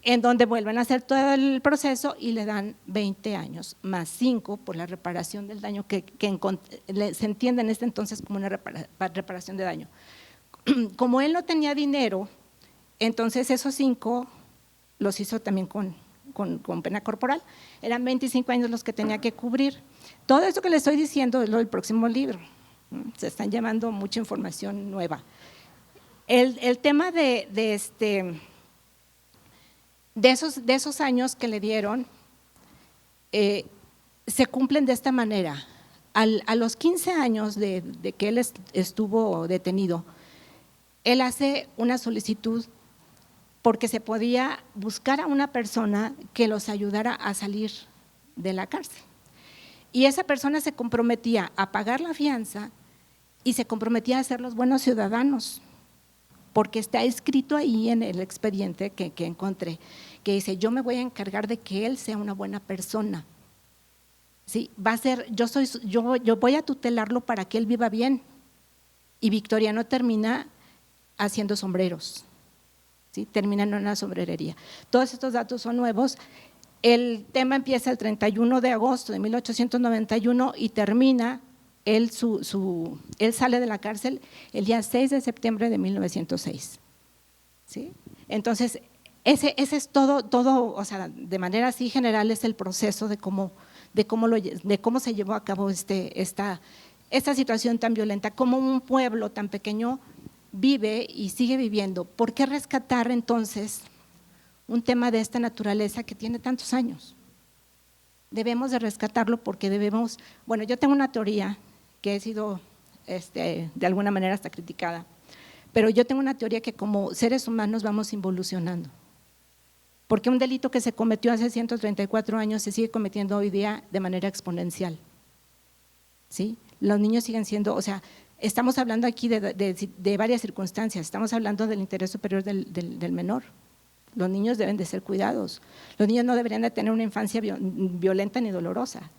B: en donde vuelven a hacer todo el proceso y le dan 20 años, más 5 por la reparación del daño que se entiende en este entonces como una reparación de daño. Como él no tenía dinero, entonces esos 5 los hizo también con pena corporal, eran 25 años los que tenía que cubrir. Todo esto que le estoy diciendo es lo del próximo libro, se están llevando mucha información nueva. El tema de esos años que le dieron se cumplen de esta manera. A los 15 años de que él estuvo detenido, él hace una solicitud porque se podía buscar a una persona que los ayudara a salir de la cárcel. Y esa persona se comprometía a pagar la fianza y se comprometía a ser los buenos ciudadanos, porque está escrito ahí en el expediente que encontré, que dice, yo me voy a encargar de que él sea una buena persona. ¿Sí? Va a ser, yo voy a tutelarlo para que él viva bien. Y Victoriano termina haciendo sombreros, ¿sí? Termina en una sombrerería. Todos estos datos son nuevos. El tema empieza el 31 de agosto de 1891 y termina, él sale de la cárcel el día 6 de septiembre de 1906. ¿Sí? Entonces, ese es todo, o sea, de manera así general es el proceso de cómo se llevó a cabo esta situación tan violenta, cómo un pueblo tan pequeño vive y sigue viviendo. ¿Por qué rescatar entonces un tema de esta naturaleza que tiene tantos años? Debemos de rescatarlo porque bueno, yo tengo una teoría que he sido de alguna manera hasta criticada, pero yo tengo una teoría que como seres humanos vamos involucionando, porque un delito que se cometió hace 134 años se sigue cometiendo hoy día de manera exponencial. ¿Sí? Los niños siguen siendo, o sea, estamos hablando aquí de varias circunstancias, estamos hablando del interés superior del menor. Los niños deben de ser cuidados, los niños no deberían de tener una infancia violenta ni dolorosa,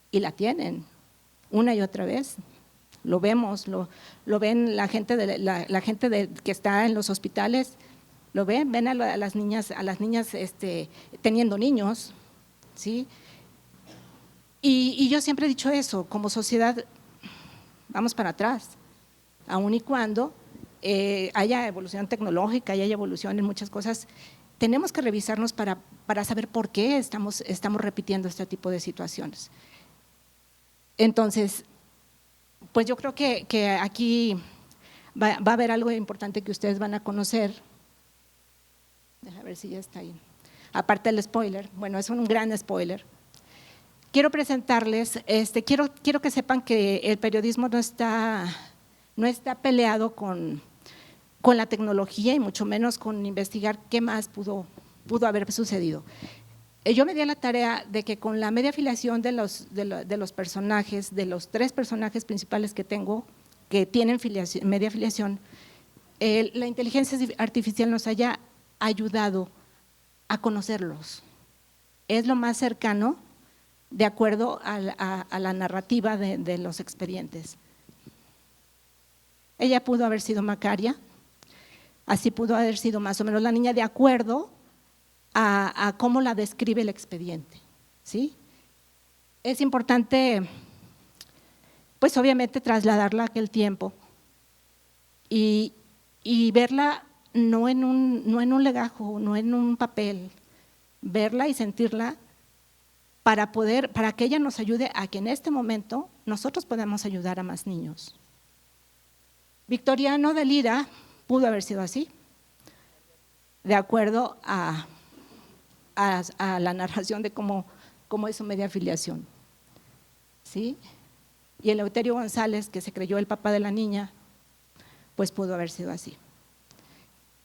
B: y la tienen una y otra vez. Lo vemos, lo ven la gente que está en los hospitales, lo ven a las niñas teniendo niños, ¿sí? Y yo siempre he dicho eso, como sociedad vamos para atrás, aun y cuando haya evolución tecnológica y haya evolución en muchas cosas, tenemos que revisarnos para saber por qué estamos repitiendo este tipo de situaciones. Entonces, pues yo creo que aquí va a haber algo importante que ustedes van a conocer. Déjame ver si ya está ahí. Aparte del spoiler, bueno, es un gran spoiler. Quiero presentarles, quiero que sepan que el periodismo no está peleado con la tecnología y mucho menos con investigar qué más pudo haber sucedido. Yo me di a la tarea de que con la media afiliación de los personajes, de los 3 personajes principales que tengo, que tienen media afiliación, la inteligencia artificial nos haya ayudado a conocerlos. Es lo más cercano de acuerdo a la narrativa de los expedientes. Ella pudo haber sido Macaria, así pudo haber sido más o menos la niña de acuerdo a cómo la describe el expediente, ¿sí? Es importante, pues obviamente trasladarla a aquel tiempo y verla no en un legajo, no en un papel, verla y sentirla para que ella nos ayude a que en este momento nosotros podamos ayudar a más niños. Victoriano de Lira pudo haber sido así, de acuerdo a la narración de cómo es su media afiliación, ¿sí? Y Eleuterio González, que se creyó el papá de la niña, pues pudo haber sido así.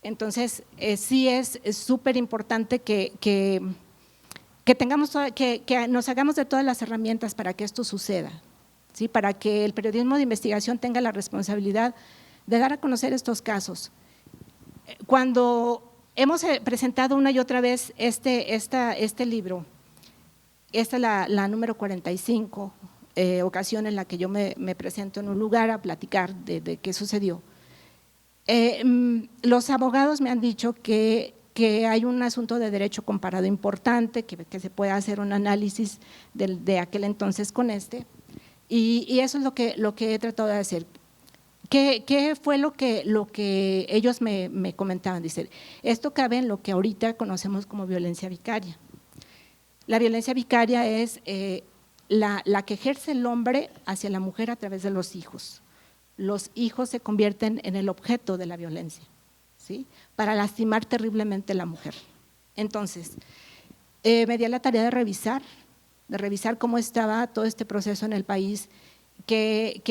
B: Entonces, sí es súper importante que nos hagamos de todas las herramientas para que esto suceda, ¿sí? Para que el periodismo de investigación tenga la responsabilidad de dar a conocer estos casos. Cuando hemos presentado una y otra vez este libro, esta es la número 45, ocasión en la que yo me presento en un lugar a platicar de qué sucedió. Los abogados me han dicho que hay un asunto de derecho comparado importante, que se puede hacer un análisis de aquel entonces con y eso es lo que he tratado de hacer. ¿Qué fue lo que ellos me comentaban? Dicen, esto cabe en lo que ahorita conocemos como violencia vicaria. La violencia vicaria es la que ejerce el hombre hacia la mujer a través de los hijos. Los hijos se convierten en el objeto de la violencia, ¿sí? Para lastimar terriblemente a la mujer. Entonces, me di a la tarea de revisar cómo estaba todo este proceso en el país, que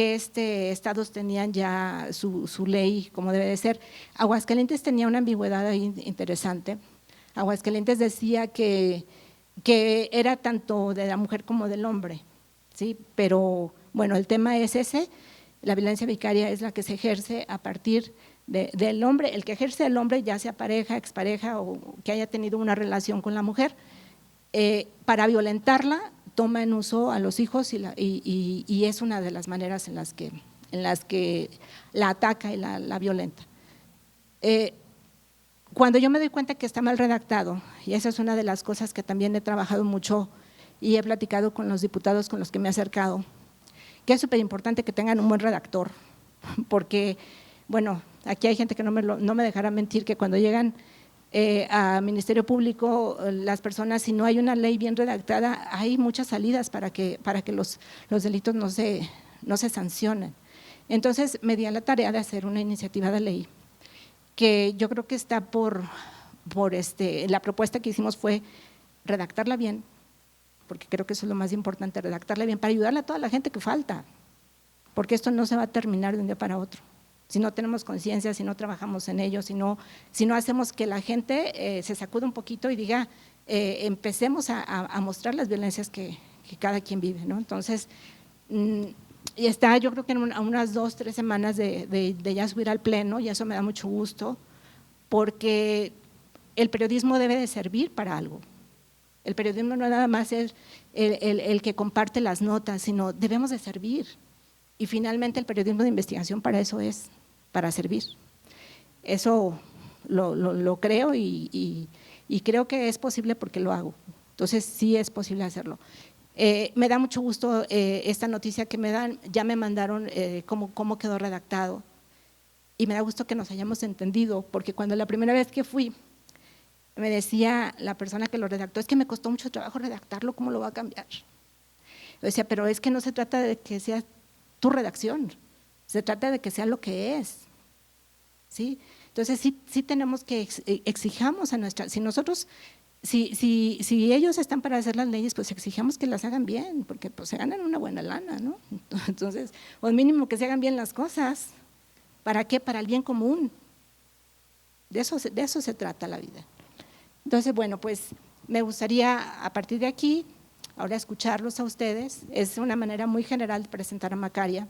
B: estados tenían ya su ley como debe de ser. Aguascalientes tenía una ambigüedad ahí interesante. Aguascalientes decía que era tanto de la mujer como del hombre, ¿sí? Pero bueno, el tema es ese. La violencia vicaria es la que se ejerce a partir del hombre, el que ejerce el hombre, ya sea pareja, expareja o que haya tenido una relación con la mujer, para violentarla toma en uso a los hijos y es una de las maneras en las que la ataca y la violenta. Cuando yo me doy cuenta que está mal redactado, y esa es una de las cosas que también he trabajado mucho y he platicado con los diputados con los que me he acercado, que es súper importante que tengan un buen redactor, porque, bueno, aquí hay gente que no me dejará mentir que cuando llegan a Ministerio Público, las personas, si no hay una ley bien redactada, hay muchas salidas para que los delitos no se sancionen. Entonces, me di a la tarea de hacer una iniciativa de ley que yo creo que está la propuesta que hicimos fue redactarla bien, porque creo que eso es lo más importante, redactarla bien, para ayudarle a toda la gente que falta, porque esto no se va a terminar de un día para otro. Si no tenemos conciencia, si no trabajamos en ello, si no hacemos que la gente se sacude un poquito y diga, empecemos a mostrar las violencias que cada quien vive, ¿no? Entonces, y está yo creo que a unas 2, 3 semanas de ya subir al pleno, y eso me da mucho gusto, porque el periodismo debe de servir para algo. El periodismo no nada más es el que comparte las notas, sino debemos de servir. Y finalmente el periodismo de investigación para eso es, para servir. Eso lo creo y creo que es posible porque lo hago. Entonces sí es posible hacerlo. Me da mucho gusto esta noticia que me dan, ya me mandaron cómo quedó redactado y me da gusto que nos hayamos entendido, porque cuando la primera vez que fui, me decía la persona que lo redactó, es que me costó mucho trabajo redactarlo, ¿cómo lo va a cambiar? Yo decía, pero es que no se trata de que sea tu redacción, se trata de que sea lo que es, ¿sí? Entonces sí tenemos que exijamos a nuestra, si nosotros, si ellos están para hacer las leyes, pues exijamos que las hagan bien, porque pues se ganan una buena lana, ¿no? Entonces, o mínimo que se hagan bien las cosas, ¿para qué? Para el bien común, de eso se trata la vida. Entonces, bueno, pues me gustaría a partir de aquí, ahora escucharlos a ustedes, es una manera muy general de presentar a Macaria,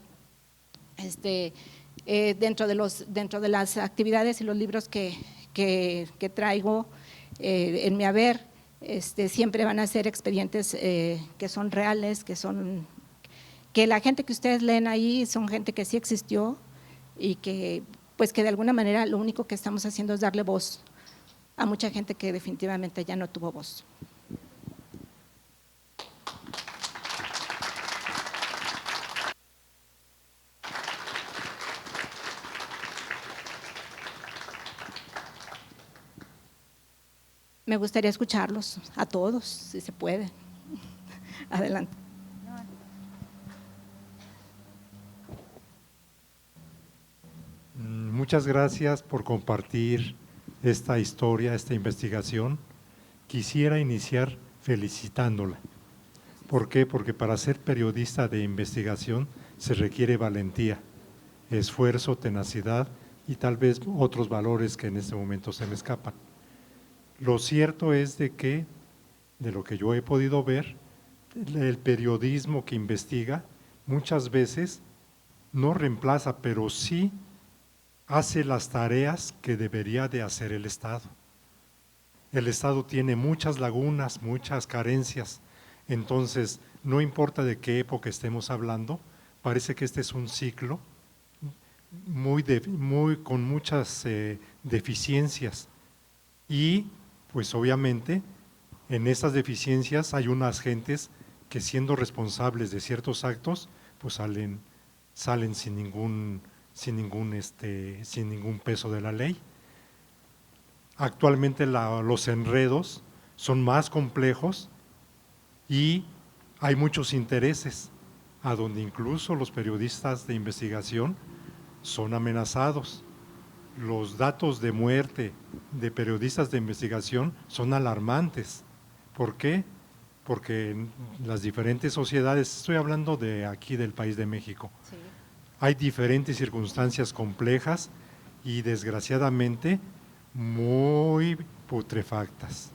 B: dentro de las actividades y los libros que traigo en mi haber, siempre van a ser expedientes que son reales, que la gente que ustedes leen ahí son gente que sí existió y que pues que de alguna manera lo único que estamos haciendo es darle voz a mucha gente que definitivamente ya no tuvo voz. Me gustaría escucharlos a todos, si se puede. Adelante.
C: Muchas gracias por compartir esta historia, esta investigación. Quisiera iniciar felicitándola. ¿Por qué? Porque para ser periodista de investigación se requiere valentía, esfuerzo, tenacidad y tal vez otros valores que en este momento se me escapan. Lo cierto es de que, de lo que yo he podido ver, el periodismo que investiga muchas veces no reemplaza, pero sí hace las tareas que debería de hacer el Estado. El Estado tiene muchas lagunas, muchas carencias, entonces no importa de qué época estemos hablando, parece que este es un ciclo con muchas deficiencias, y pues obviamente en esas deficiencias hay unas gentes que, siendo responsables de ciertos actos, pues salen sin ningún peso de la ley. Actualmente los enredos son más complejos y hay muchos intereses, a donde incluso los periodistas de investigación son amenazados. Los datos de muerte de periodistas de investigación son alarmantes. ¿Por qué? Porque en las diferentes sociedades, estoy hablando de aquí del país de México, sí, hay diferentes circunstancias complejas y desgraciadamente muy putrefactas,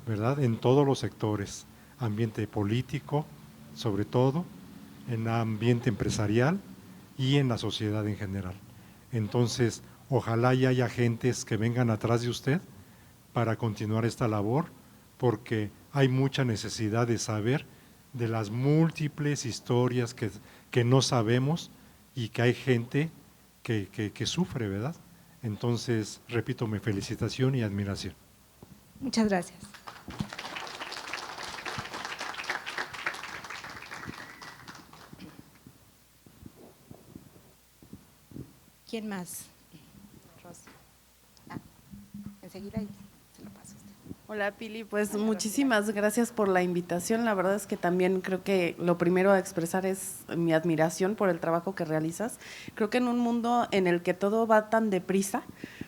C: ¿verdad? En todos los sectores, ambiente político, sobre todo, en ambiente empresarial y en la sociedad en general. Entonces, ojalá y haya gentes que vengan atrás de usted para continuar esta labor, porque hay mucha necesidad de saber de las múltiples historias que no sabemos y que hay gente que sufre, ¿verdad? Entonces, repito, mi felicitación y admiración.
B: Muchas gracias. ¿Quién más? Rosy. Enseguida se lo paso a usted.
D: Hola Pili, pues muchísimas gracias por la invitación. La verdad es que también creo que lo primero a expresar es mi admiración por el trabajo que realizas. Creo que en un mundo en el que todo va tan deprisa,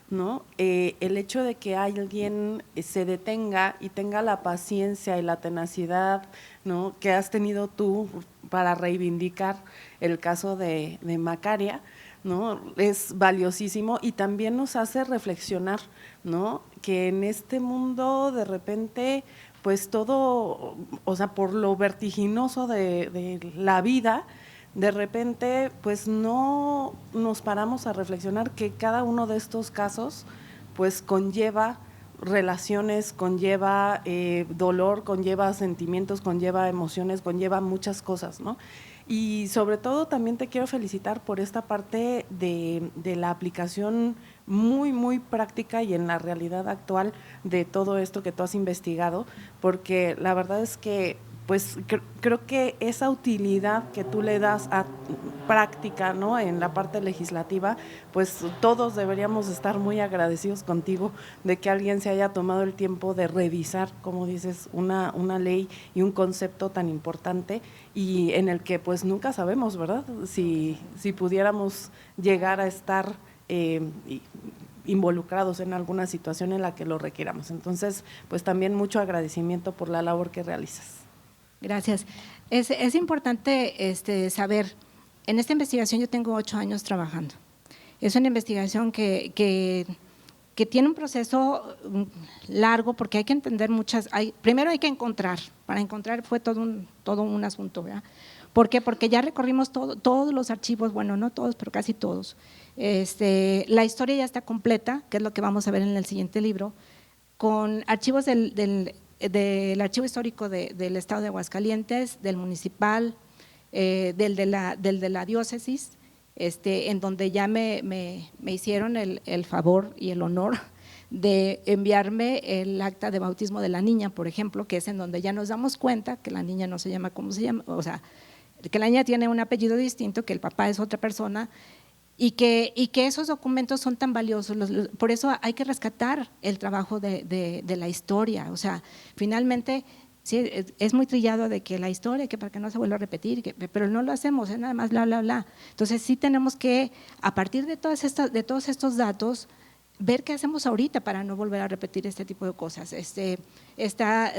D: ¿no? El hecho de que alguien se detenga y tenga la paciencia y la tenacidad, ¿no?, que has tenido tú para reivindicar el caso de Macaria, ¿no?, es valiosísimo y también nos hace reflexionar, ¿no?, que en este mundo de repente pues todo, o sea, por lo vertiginoso de la vida, de repente pues no nos paramos a reflexionar que cada uno de estos casos pues conlleva relaciones, conlleva dolor, conlleva sentimientos, conlleva emociones, conlleva muchas cosas, ¿no? Y sobre todo también te quiero felicitar por esta parte de la aplicación muy, muy práctica y en la realidad actual de todo esto que tú has investigado, porque la verdad es que pues creo que esa utilidad que tú le das a práctica, ¿no?, en la parte legislativa, pues todos deberíamos estar muy agradecidos contigo de que alguien se haya tomado el tiempo de revisar, como dices, una ley y un concepto tan importante y en el que pues nunca sabemos, ¿verdad?, si pudiéramos llegar a estar involucrados en alguna situación en la que lo requiramos. Entonces, pues también mucho agradecimiento por la labor que realizas.
B: Gracias. Es importante saber, en esta investigación yo tengo 8 años trabajando. Es una investigación que tiene un proceso largo porque hay que entender primero hay que encontrar, para encontrar fue todo un asunto, ¿verdad? ¿Por qué? Porque ya recorrimos todos los archivos, bueno, no todos, pero casi todos. La historia ya está completa, que es lo que vamos a ver en el siguiente libro, con archivos del archivo histórico del estado de Aguascalientes, del municipal, del de la diócesis, en donde ya me hicieron el favor y el honor de enviarme el acta de bautismo de la niña, por ejemplo, que es en donde ya nos damos cuenta que la niña no se llama como se llama, o sea, que la niña tiene un apellido distinto, que el papá es otra persona, y que esos documentos son tan valiosos. Por eso hay que rescatar el trabajo de la historia. O sea, finalmente sí, es muy trillado de que la historia, que para que no se vuelva a repetir, pero no lo hacemos, es nada más bla, bla, bla. Entonces sí tenemos que, a partir de todos estos datos, ver qué hacemos ahorita para no volver a repetir este tipo de cosas. Esta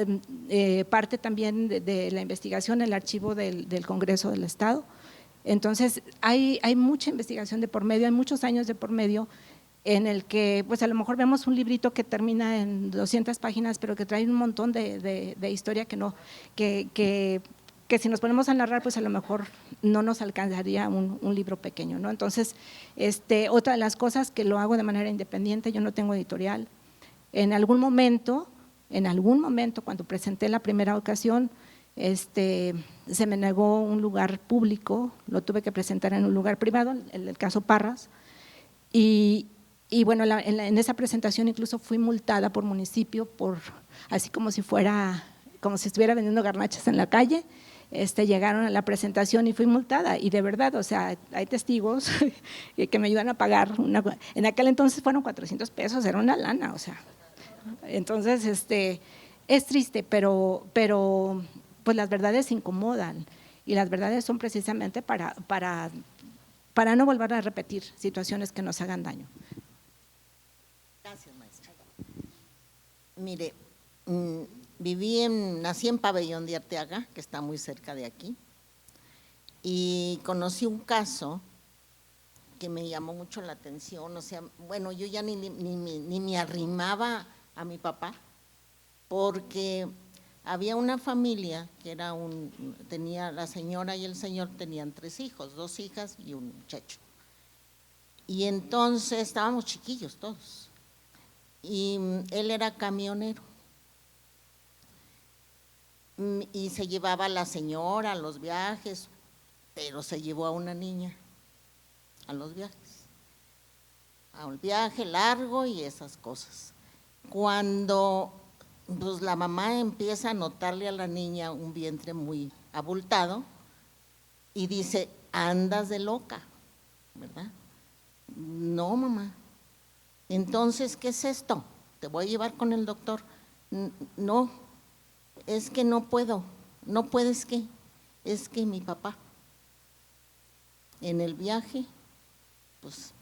B: parte también de la investigación, el archivo del Congreso del Estado. Entonces, hay mucha investigación de por medio, hay muchos años de por medio en el que pues a lo mejor vemos un librito que termina en 200 páginas, pero que trae un montón de historia que si nos ponemos a narrar, pues a lo mejor no nos alcanzaría un libro pequeño, ¿no? Entonces, otra de las cosas que lo hago de manera independiente, yo no tengo editorial. En algún momento, cuando presenté la primera ocasión, se me negó un lugar público, lo tuve que presentar en un lugar privado, en el caso Parras, Y bueno, en esa presentación incluso fui multada por municipio, así como si estuviera vendiendo garnachas en la calle. Llegaron a la presentación y fui multada, y de verdad, o sea, hay testigos que me ayudan a pagar, en aquel entonces fueron 400 pesos, era una lana, o sea, entonces es triste, pero pues las verdades incomodan, y las verdades son precisamente para no volver a repetir situaciones que nos hagan daño.
E: Gracias, maestra. Mire, nací en Pabellón de Arteaga, que está muy cerca de aquí, y conocí un caso que me llamó mucho la atención. O sea, bueno, yo ya ni me arrimaba a mi papá, porque había una familia que tenía la señora y el señor tenían 3 hijos, 2 hijas y un muchacho. Y entonces estábamos chiquillos todos, y él era camionero. Y se llevaba a la señora a los viajes, pero se llevó a una niña a los viajes, a un viaje largo y esas cosas. Cuando pues la mamá empieza a notarle a la niña un vientre muy abultado y dice, andas de loca, ¿verdad? No, mamá. Entonces, ¿qué es esto? Te voy a llevar con el doctor. No, es que no puedo. ¿No puedes qué? Es que mi papá en el viaje, pues,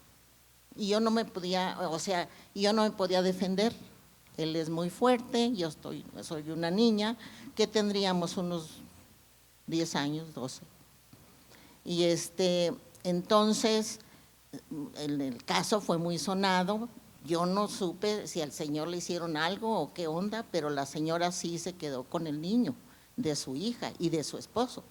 E: y yo no me podía, o sea, yo no me podía defender. Él es muy fuerte, soy una niña, que tendríamos unos 10 años, 12. Y entonces, el caso fue muy sonado. Yo no supe si al señor le hicieron algo o qué onda, pero la señora sí se quedó con el niño de su hija y de su esposo.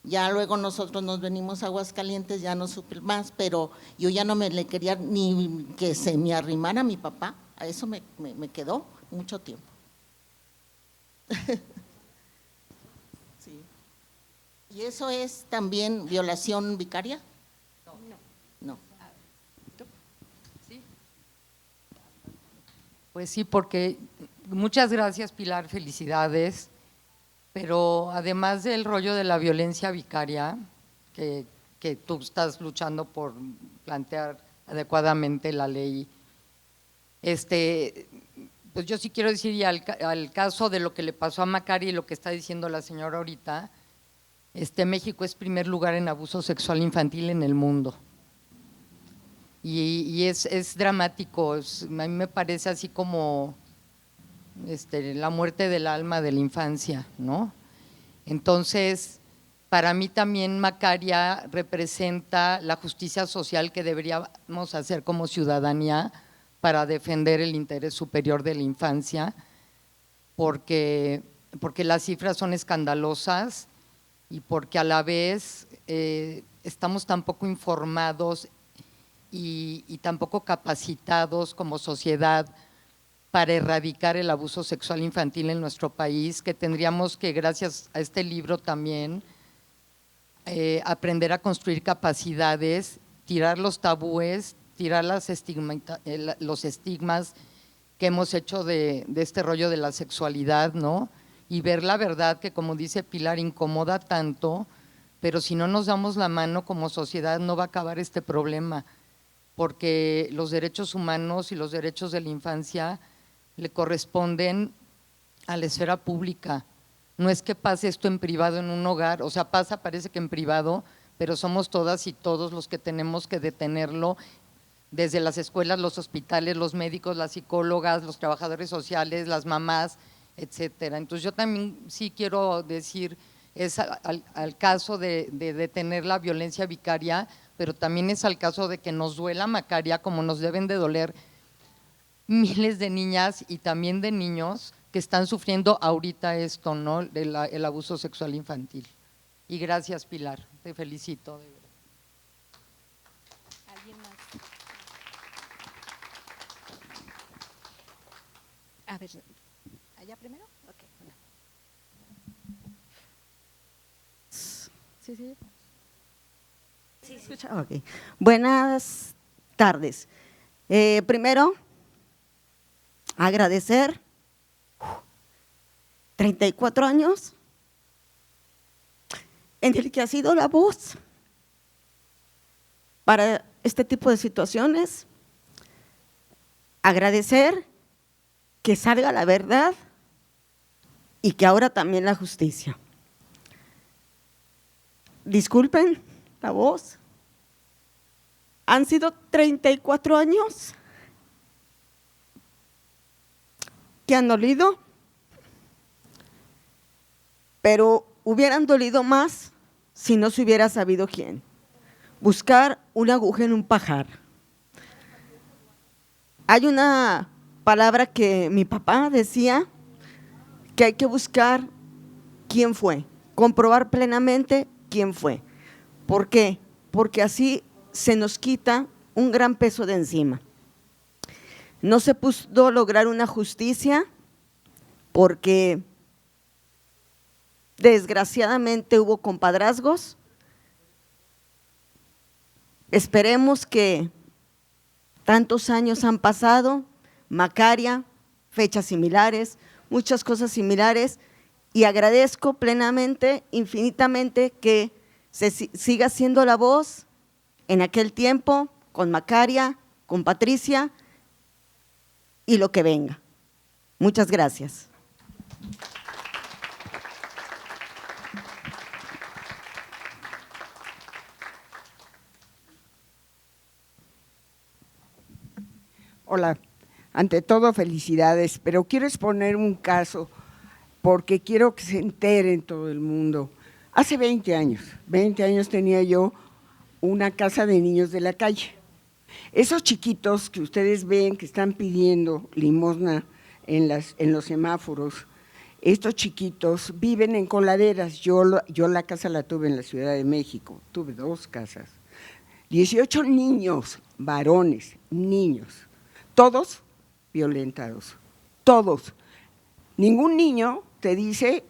E: Ya luego nosotros nos venimos a Aguascalientes, ya no supe más, pero yo ya no me le quería ni que se me arrimara a mi papá. A eso me quedó mucho tiempo. Sí. ¿Y eso es también violación vicaria? No.
F: ¿Sí? Pues sí, porque muchas gracias, Pilar, felicidades, pero además del rollo de la violencia vicaria, que tú estás luchando por plantear adecuadamente la ley, pues yo sí quiero decir, y al caso de lo que le pasó a Macari y lo que está diciendo la señora ahorita, México es primer lugar en abuso sexual infantil en el mundo. Y es dramático, a mí me parece así como la muerte del alma de la infancia, ¿no? Entonces, para mí también Macaria representa la justicia social que deberíamos hacer como ciudadanía para defender el interés superior de la infancia, porque las cifras son escandalosas y porque a la vez estamos tan poco informados y tan poco capacitados como sociedad para erradicar el abuso sexual infantil en nuestro país, que tendríamos que, gracias a este libro también, aprender a construir capacidades, tirar los tabúes, tirar los estigmas que hemos hecho de este rollo de la sexualidad, ¿no? Y ver la verdad que, como dice Pilar, incomoda tanto, pero si no nos damos la mano como sociedad no va a acabar este problema, porque los derechos humanos y los derechos de la infancia le corresponden a la esfera pública. No es que pase esto en privado en un hogar, o sea, parece que en privado, pero somos todas y todos los que tenemos que detenerlo, desde las escuelas, los hospitales, los médicos, las psicólogas, los trabajadores sociales, las mamás, etcétera. Entonces yo también sí quiero decir, es al caso de detener la violencia vicaria, pero también es al caso de que nos duela Macaria, como nos deben de doler miles de niñas y también de niños que están sufriendo ahorita esto, ¿no? El abuso sexual infantil. Y gracias, Pilar, te felicito. De verdad.
B: ¿Alguien más? A ver, ¿allá primero? Ok.
G: Sí. ¿Sí escucha? Ok. Buenas tardes. Primero, agradecer 34 años en el que ha sido la voz para este tipo de situaciones. Agradecer que salga la verdad y que ahora también la justicia. Disculpen la voz. Han sido 34 años que han dolido, pero hubieran dolido más si no se hubiera sabido quién. Buscar una aguja en un pajar. Hay una palabra que mi papá decía, que hay que buscar quién fue, comprobar plenamente quién fue. ¿Por qué? Porque así se nos quita un gran peso de encima. No se pudo lograr una justicia porque desgraciadamente hubo compadrazgos. Esperemos que tantos años han pasado, Macaria, fechas similares, muchas cosas similares, y agradezco plenamente, infinitamente, que se siga siendo la voz en aquel tiempo, con Macaria, con Patricia y lo que venga. Muchas gracias.
H: Hola, ante todo felicidades, pero quiero exponer un caso porque quiero que se entere en todo el mundo. Hace 20 años tenía yo una casa de niños de la calle. Esos chiquitos que ustedes ven que están pidiendo limosna en los semáforos, estos chiquitos viven en coladeras. Yo la casa la tuve en la Ciudad de México, tuve 2 casas. 18 niños, varones, niños, todos violentados, todos. Ningún niño te dice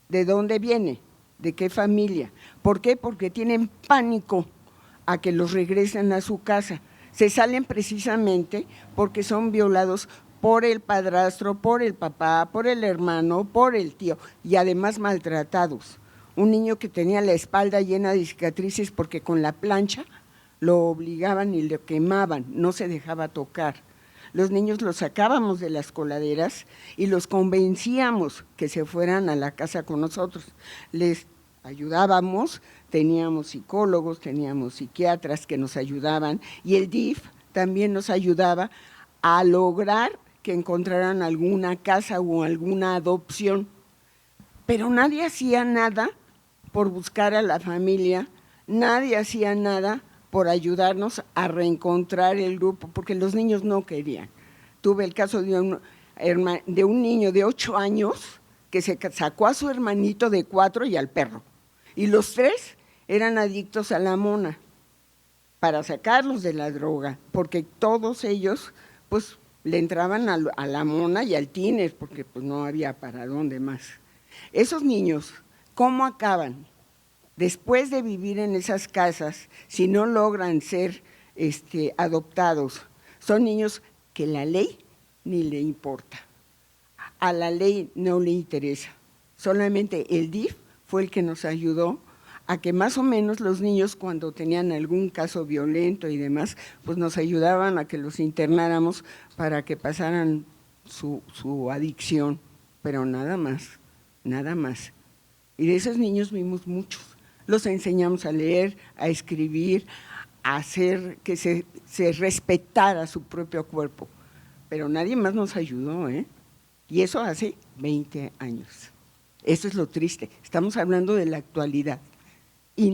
H: de dónde viene, de qué familia. ¿Por qué? Porque tienen pánico a que los regresen a su casa. Se salen precisamente porque son violados por el padrastro, por el papá, por el hermano, por el tío, y además maltratados. Un niño que tenía la espalda llena de cicatrices porque con la plancha lo obligaban y lo quemaban, no se dejaba tocar. Los niños los sacábamos de las coladeras y los convencíamos que se fueran a la casa con nosotros. Les ayudábamos, teníamos psicólogos, teníamos psiquiatras que nos ayudaban, y el DIF también nos ayudaba a lograr que encontraran alguna casa o alguna adopción. Pero nadie hacía nada por buscar a la familia, nadie hacía nada por ayudarnos a reencontrar el grupo, porque los niños no querían. Tuve el caso de un niño de 8 años que se sacó a su hermanito de 4 y al perro, y los 3 eran adictos a la mona, para sacarlos de la droga, porque todos ellos pues le entraban a la mona y al tiner, porque pues no había para dónde más. Esos niños, ¿cómo acaban? Después de vivir en esas casas, si no logran ser adoptados, son niños que la ley ni le importa, a la ley no le interesa. Solamente el DIF fue el que nos ayudó a que más o menos los niños, cuando tenían algún caso violento y demás, pues nos ayudaban a que los internáramos para que pasaran su adicción, pero nada más, nada más. Y de esos niños vimos muchos. Los enseñamos a leer, a escribir, a hacer que se respetara su propio cuerpo, pero nadie más nos ayudó, ¿eh? Y eso hace 20 años. Eso es lo triste, estamos hablando de la actualidad, y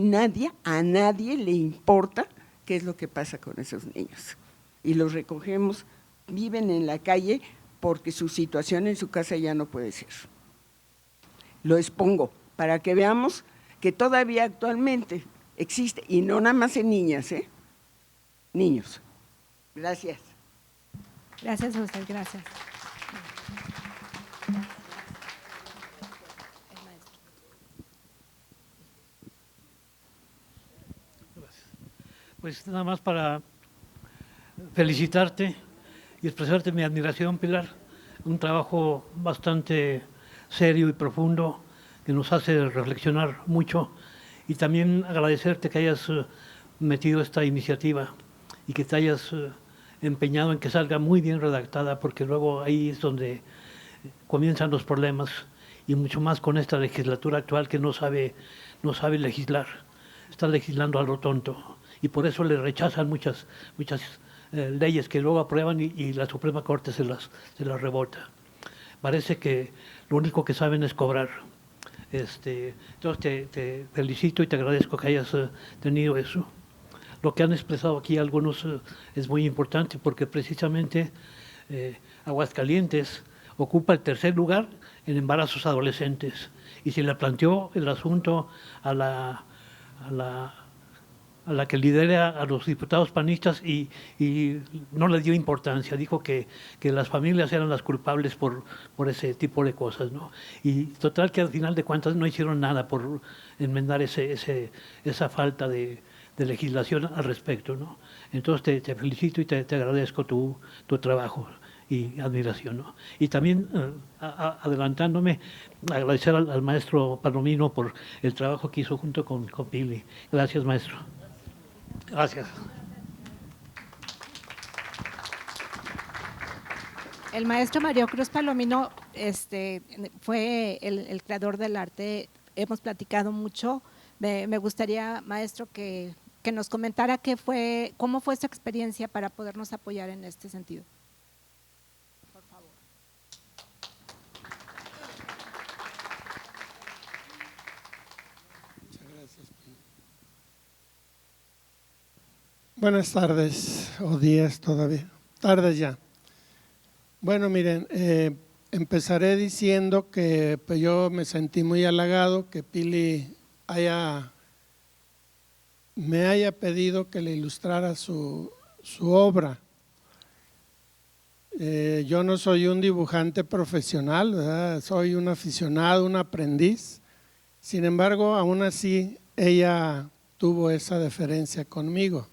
H: a nadie le importa qué es lo que pasa con esos niños. Y los recogemos, viven en la calle porque su situación en su casa ya no puede ser. Lo expongo para que veamos que todavía actualmente existe, y no nada más en niñas, niños. Gracias.
B: Gracias a usted, gracias.
I: Pues nada más para felicitarte y expresarte mi admiración, Pilar. Un trabajo bastante serio y profundo que nos hace reflexionar mucho, y también agradecerte que hayas metido esta iniciativa y que te hayas empeñado en que salga muy bien redactada, porque luego ahí es donde comienzan los problemas, y mucho más con esta legislatura actual que no sabe legislar, está legislando a lo tonto, y por eso le rechazan muchas leyes que luego aprueban y la Suprema Corte se las rebota. Parece que lo único que saben es cobrar. Entonces te felicito y te agradezco que hayas tenido eso. Lo que han expresado aquí algunos es muy importante, porque precisamente Aguascalientes ocupa el tercer lugar en embarazos adolescentes, y se le planteó el asunto a la que lidera a los diputados panistas y no le dio importancia, dijo que las familias eran las culpables por ese tipo de cosas, ¿no? Y total que al final de cuentas no hicieron nada por enmendar esa falta de legislación al respecto, ¿no? Entonces te felicito y te agradezco tu trabajo y admiración, ¿no? Y también, adelantándome, agradecer al maestro Palomino por el trabajo que hizo junto con Pili. Gracias, maestro. Gracias.
B: El maestro Mario Cruz Palomino fue el creador del arte. Hemos platicado mucho. Me gustaría, maestro, que nos comentara cómo fue esta experiencia para podernos apoyar en este sentido. Por favor.
J: Muchas gracias. Buenas tardes, o días todavía, tardes ya. Bueno, miren, empezaré diciendo que pues, yo me sentí muy halagado que Pili me haya pedido que le ilustrara su obra. Yo no soy un dibujante profesional, ¿verdad? Soy un aficionado, un aprendiz. Sin embargo, aún así, ella tuvo esa deferencia conmigo.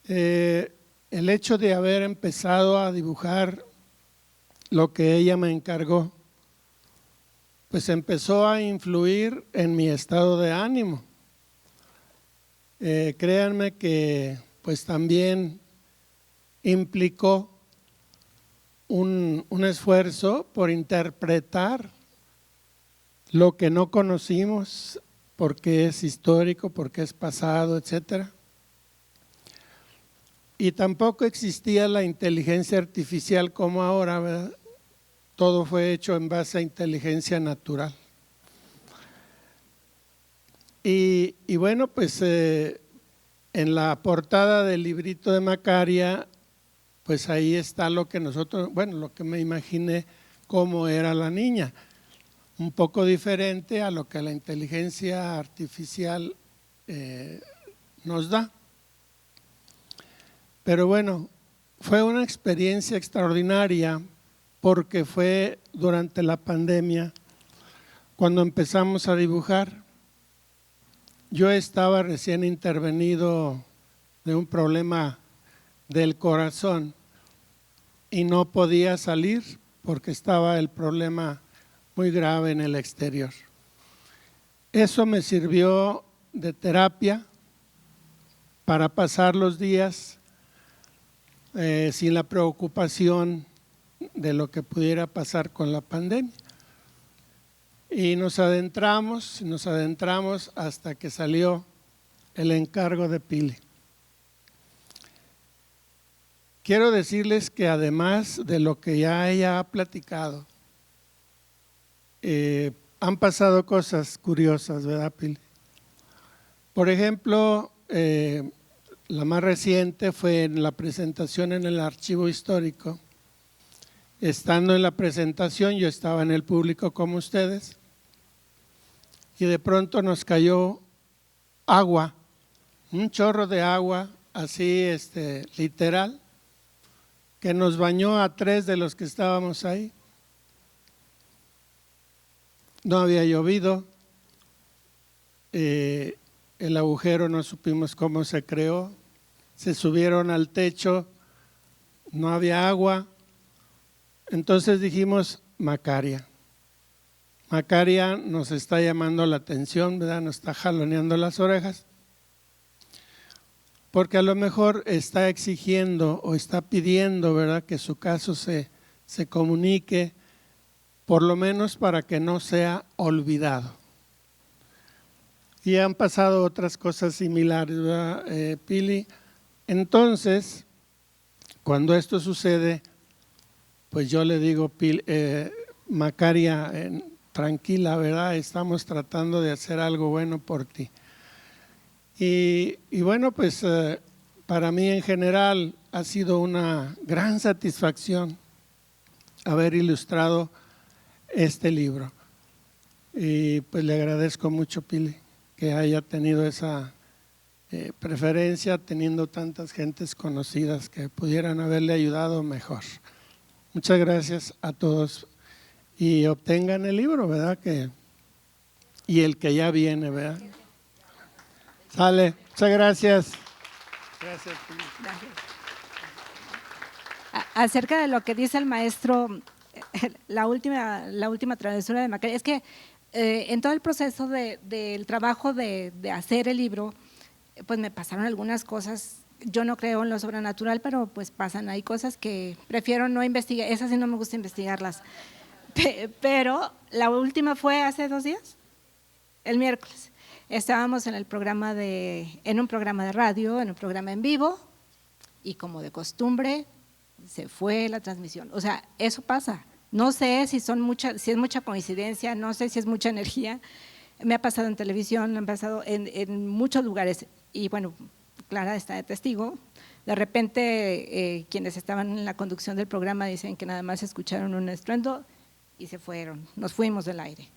J: El hecho de haber empezado a dibujar lo que ella me encargó, pues empezó a influir en mi estado de ánimo. Créanme que pues también implicó un esfuerzo por interpretar lo que no conocimos, porque es histórico, porque es pasado, etcétera. Y tampoco existía la inteligencia artificial como ahora, ¿verdad? Todo fue hecho en base a inteligencia natural. Y bueno, pues en la portada del librito de Macaria, pues ahí está lo que lo que me imaginé cómo era la niña. Un poco diferente a lo que la inteligencia artificial nos da. Pero bueno, fue una experiencia extraordinaria porque fue durante la pandemia cuando empezamos a dibujar. Yo estaba recién intervenido de un problema del corazón y no podía salir porque estaba el problema muy grave en el exterior. Eso me sirvió de terapia para pasar los días sin la preocupación de lo que pudiera pasar con la pandemia. Y nos adentramos hasta que salió el encargo de Pili. Quiero decirles que además de lo que ya ella ha platicado, han pasado cosas curiosas, ¿verdad, Pili? Por ejemplo, la más reciente fue en la presentación en el Archivo Histórico. Estando en la presentación, yo estaba en el público como ustedes, y de pronto nos cayó agua, un chorro de agua, así literal, que nos bañó a 3 de los que estábamos ahí. No había llovido, el agujero no supimos cómo se creó, se subieron al techo, no había agua. Entonces dijimos, Macaria. Macaria nos está llamando la atención, ¿verdad? Nos está jaloneando las orejas, porque a lo mejor está exigiendo o está pidiendo, ¿verdad?, que su caso se comunique, por lo menos para que no sea olvidado. Y han pasado otras cosas similares, ¿verdad, Pili? Entonces, cuando esto sucede, pues yo le digo, Macaria, tranquila, ¿verdad? Estamos tratando de hacer algo bueno por ti. Y bueno, pues para mí en general ha sido una gran satisfacción haber ilustrado este libro. Y pues le agradezco mucho, Pili, que haya tenido esa preferencia, teniendo tantas gentes conocidas que pudieran haberle ayudado mejor. Muchas gracias a todos y obtengan el libro, ¿verdad? Y el que ya viene, ¿verdad? Sale, muchas gracias. Gracias, Pili.
K: Gracias. Acerca de lo que dice el maestro, la última travesura de Macaria, es que en todo el proceso del trabajo de hacer el libro, pues me pasaron algunas cosas. Yo no creo en lo sobrenatural, pero pues pasan, hay cosas que prefiero no investigar, esas sí no me gusta investigarlas. Pero la última fue hace 2 días, el miércoles. Estábamos en un programa de radio, en un programa en vivo, y como de costumbre se fue la transmisión. O sea, eso pasa. No sé si es mucha coincidencia, no sé si es mucha energía. Me ha pasado en televisión, me ha pasado en muchos lugares. Y bueno, Clara está de testigo. De repente, quienes estaban en la conducción del programa dicen que nada más escucharon un estruendo y se fueron, nos fuimos del aire.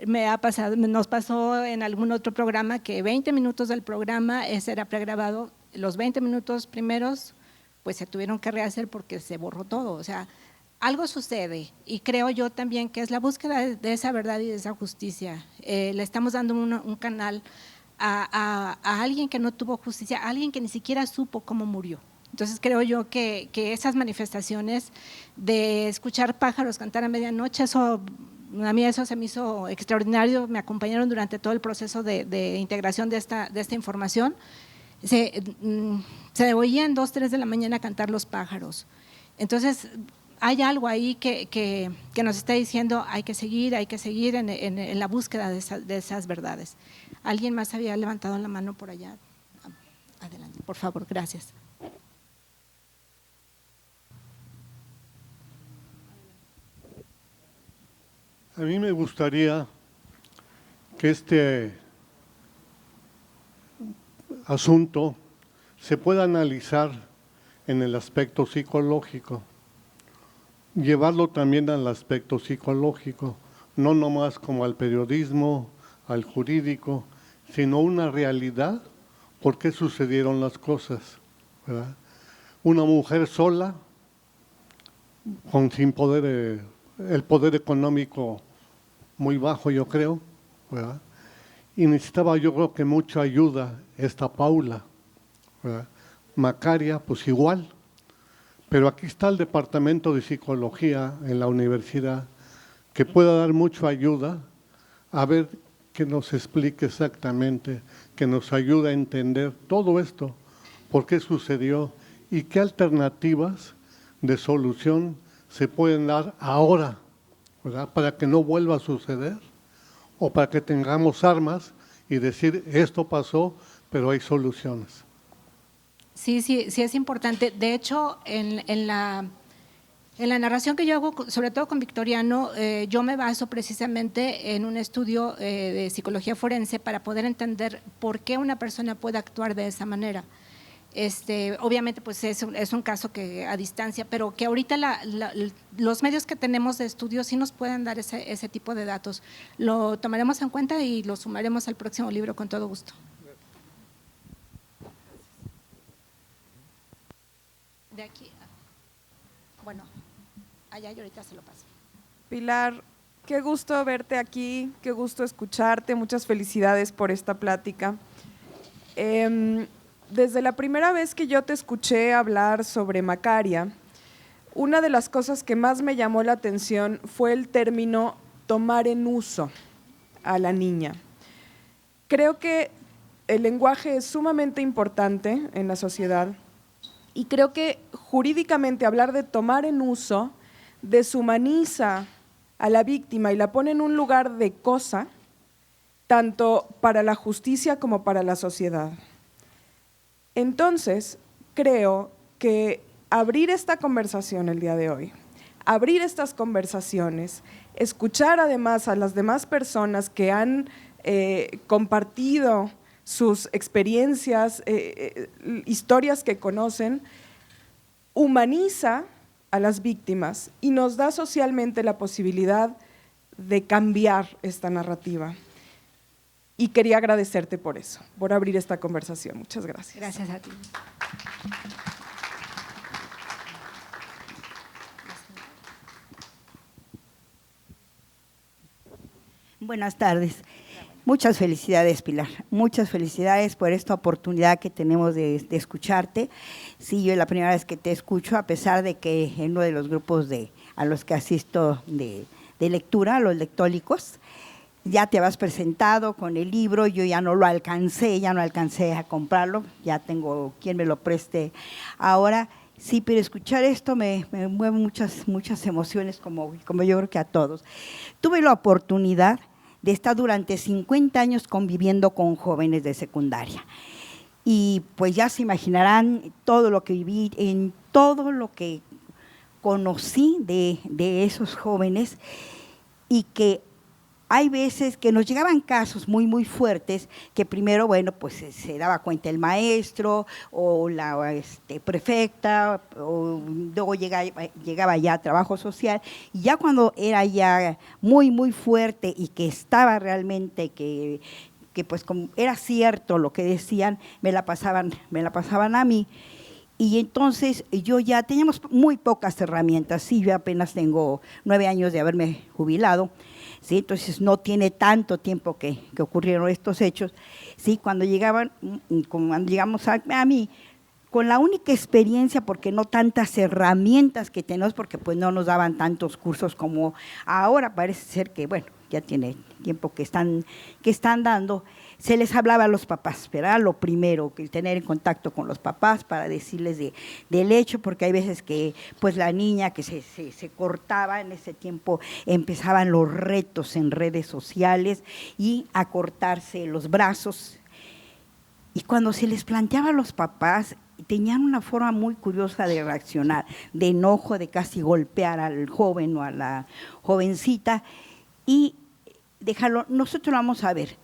K: Nos pasó en algún otro programa que 20 minutos del programa, ese era pregrabado, los 20 minutos primeros pues se tuvieron que rehacer porque se borró todo. O sea, algo sucede y creo yo también que es la búsqueda de esa verdad y de esa justicia. Le estamos dando un canal a alguien que no tuvo justicia, a alguien que ni siquiera supo cómo murió. Entonces creo yo que esas manifestaciones de escuchar pájaros cantar a medianoche, a mí eso se me hizo extraordinario, me acompañaron durante todo el proceso de integración de esta información. Se oían 2, 3 de la mañana cantar los pájaros. Entonces hay algo ahí que nos está diciendo hay que seguir en la búsqueda de esas verdades. ¿Alguien más había levantado la mano por allá? Adelante, por favor, gracias.
L: A mí me gustaría que este asunto se pueda analizar en el aspecto psicológico, llevarlo también al aspecto psicológico, no nomás como al periodismo, al jurídico, sino una realidad, por qué sucedieron las cosas, ¿verdad? Una mujer sola, sin poder, el poder económico muy bajo, yo creo, ¿verdad? Y necesitaba, yo creo que mucha ayuda esta Paula, ¿verdad? Macaria, pues igual, pero aquí está el departamento de psicología en la universidad que pueda dar mucha ayuda, a ver que nos explique exactamente, que nos ayude a entender todo esto, por qué sucedió y qué alternativas de solución se pueden dar ahora, ¿verdad? Para que no vuelva a suceder o para que tengamos armas y decir esto pasó, pero hay soluciones.
K: Sí, es importante. De hecho, en la narración que yo hago, sobre todo con Victoriano, yo me baso precisamente en un estudio de psicología forense para poder entender por qué una persona puede actuar de esa manera. Obviamente pues es un caso que a distancia, pero que ahorita los medios que tenemos de estudio sí nos pueden dar ese tipo de datos. Lo tomaremos en cuenta y lo sumaremos al próximo libro con todo gusto. De aquí, bueno, allá y ahorita se lo paso.
M: Pilar, qué gusto verte aquí, qué gusto escucharte, muchas felicidades por esta plática. desde la primera vez que yo te escuché hablar sobre Macaria, una de las cosas que más me llamó la atención fue el término tomar en uso a la niña. Creo que el lenguaje es sumamente importante en la sociedad y creo que jurídicamente hablar de tomar en uso deshumaniza a la víctima y la pone en un lugar de cosa, tanto para la justicia como para la sociedad. Entonces, creo que abrir esta conversación el día de hoy, abrir estas conversaciones, escuchar además a las demás personas que han compartido sus experiencias, historias que conocen, humaniza a las víctimas y nos da socialmente la posibilidad de cambiar esta narrativa. Y quería agradecerte por eso, por abrir esta conversación. Muchas gracias.
K: Gracias a ti.
N: Buenas tardes. Muchas felicidades, Pilar. Muchas felicidades por esta oportunidad que tenemos de escucharte. Sí, yo es la primera vez que te escucho, a pesar de que en uno de los grupos a los que asisto de lectura, los lectólicos, ya te habías presentado con el libro, yo ya no alcancé a comprarlo, ya tengo quien me lo preste ahora. Sí, pero escuchar esto me mueve muchas emociones, como yo creo que a todos. Tuve la oportunidad de estar durante 50 años conviviendo con jóvenes de secundaria. Y pues ya se imaginarán todo lo que viví, en todo lo que conocí de esos jóvenes, y que hay veces que nos llegaban casos muy fuertes que primero, bueno, pues se daba cuenta el maestro o la prefecta, o luego llegaba ya a trabajo social, y ya cuando era ya muy fuerte y que estaba realmente que pues como era cierto lo que decían, me la pasaban a mí. Y entonces yo ya teníamos muy pocas herramientas. Sí, yo apenas tengo 9 años de haberme jubilado. ¿Sí? Entonces no tiene tanto tiempo que ocurrieron estos hechos. ¿Sí? Cuando llegamos a mí, con la única experiencia, porque no tantas herramientas que tenemos, porque pues no nos daban tantos cursos como ahora, parece ser que, bueno, ya tiene tiempo que están dando, se les hablaba a los papás, ¿verdad? Lo primero, que tener en contacto con los papás para decirles del hecho, porque hay veces que pues la niña que se cortaba, en ese tiempo empezaban los retos en redes sociales y a cortarse los brazos. Y cuando se les planteaba a los papás, tenían una forma muy curiosa de reaccionar, de enojo, de casi golpear al joven o a la jovencita, y déjalo, nosotros lo vamos a ver.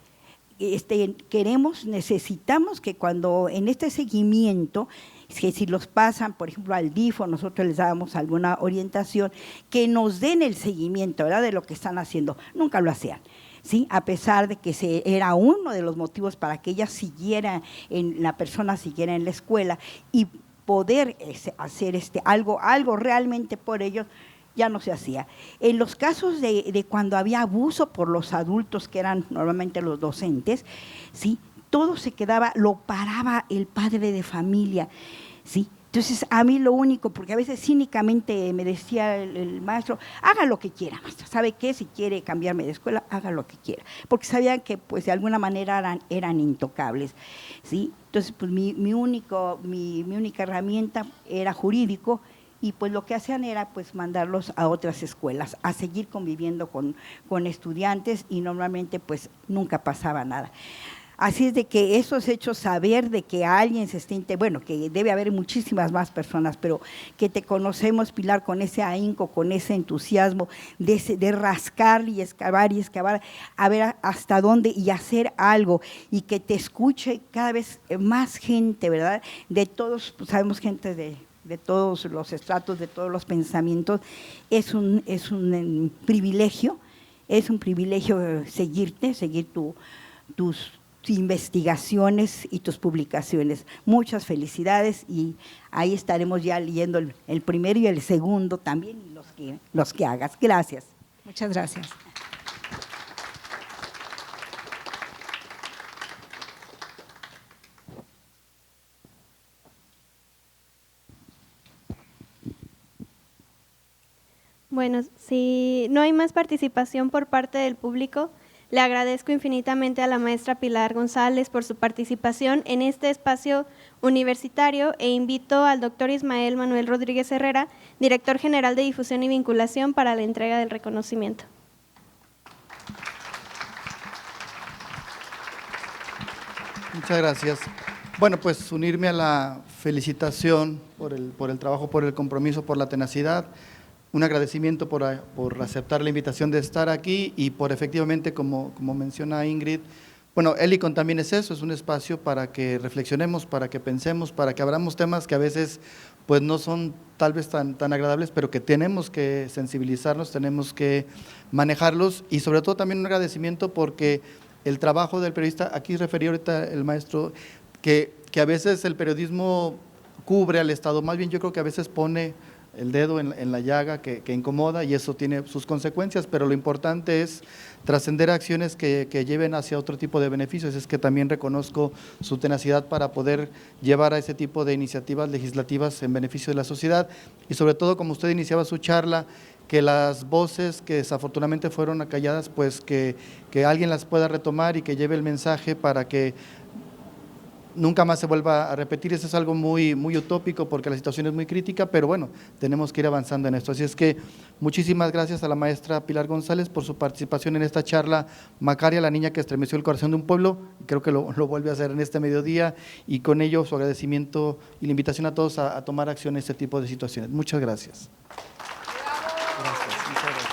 N: Necesitamos que cuando en este seguimiento, que si los pasan, por ejemplo, al DIF, o nosotros les dábamos alguna orientación, que nos den el seguimiento, ¿verdad?, de lo que están haciendo. Nunca lo hacían. ¿Sí? A pesar de que era uno de los motivos para que ella siguiera, la persona siguiera en la escuela y poder hacer algo realmente por ellos, ya no se hacía. En los casos de cuando había abuso por los adultos, que eran normalmente los docentes, ¿sí?, todo se quedaba, lo paraba el padre de familia, ¿sí? Entonces, a mí lo único, porque a veces cínicamente me decía el maestro, haga lo que quiera, maestra, ¿sabe qué? Si quiere cambiarme de escuela, haga lo que quiera, porque sabían que pues de alguna manera eran intocables, ¿sí? Entonces, pues mi única herramienta era jurídico, y pues lo que hacían era pues mandarlos a otras escuelas, a seguir conviviendo con estudiantes, y normalmente pues nunca pasaba nada. Así es de que esos hechos, saber de que alguien se bueno, que debe haber muchísimas más personas, pero que te conocemos, Pilar, con ese ahínco, con ese entusiasmo de rascar y excavar, a ver hasta dónde y hacer algo, y que te escuche cada vez más gente, ¿verdad? De todos, pues, sabemos gente de todos los estratos, de todos los pensamientos, es un privilegio, seguir tus investigaciones y tus publicaciones. Muchas felicidades, y ahí estaremos ya leyendo el primero y el segundo también, y los que hagas. Gracias.
K: Muchas gracias.
A: Bueno, si no hay más participación por parte del público, le agradezco infinitamente a la maestra Pilar González por su participación en este espacio universitario e invito al doctor Ismael Manuel Rodríguez Herrera, director general de Difusión y Vinculación, para la entrega del reconocimiento.
O: Muchas gracias. Bueno, pues unirme a la felicitación por el trabajo, por el compromiso, por la tenacidad. Un agradecimiento por aceptar la invitación de estar aquí y por efectivamente, como menciona Ingrid, bueno, Helicon también es eso, es un espacio para que reflexionemos, para que pensemos, para que abramos temas que a veces pues no son tal vez tan agradables, pero que tenemos que sensibilizarnos, tenemos que manejarlos y sobre todo también un agradecimiento porque el trabajo del periodista, aquí refería ahorita el maestro, que a veces el periodismo cubre al Estado, más bien yo creo que a veces pone el dedo en la llaga que incomoda y eso tiene sus consecuencias, pero lo importante es trascender acciones que lleven hacia otro tipo de beneficios. Es que también reconozco su tenacidad para poder llevar a ese tipo de iniciativas legislativas en beneficio de la sociedad y sobre todo, como usted iniciaba su charla, que las voces que desafortunadamente fueron acalladas, pues que alguien las pueda retomar y que lleve el mensaje para que nunca más se vuelva a repetir. Eso es algo muy utópico porque la situación es muy crítica, pero bueno, tenemos que ir avanzando en esto. Así es que muchísimas gracias a la maestra Pilar González por su participación en esta charla Macaria, la niña que estremeció el corazón de un pueblo. Creo que lo vuelve a hacer en este mediodía y con ello su agradecimiento y la invitación a todos a tomar acción en este tipo de situaciones. Muchas gracias. Gracias. Muchas gracias.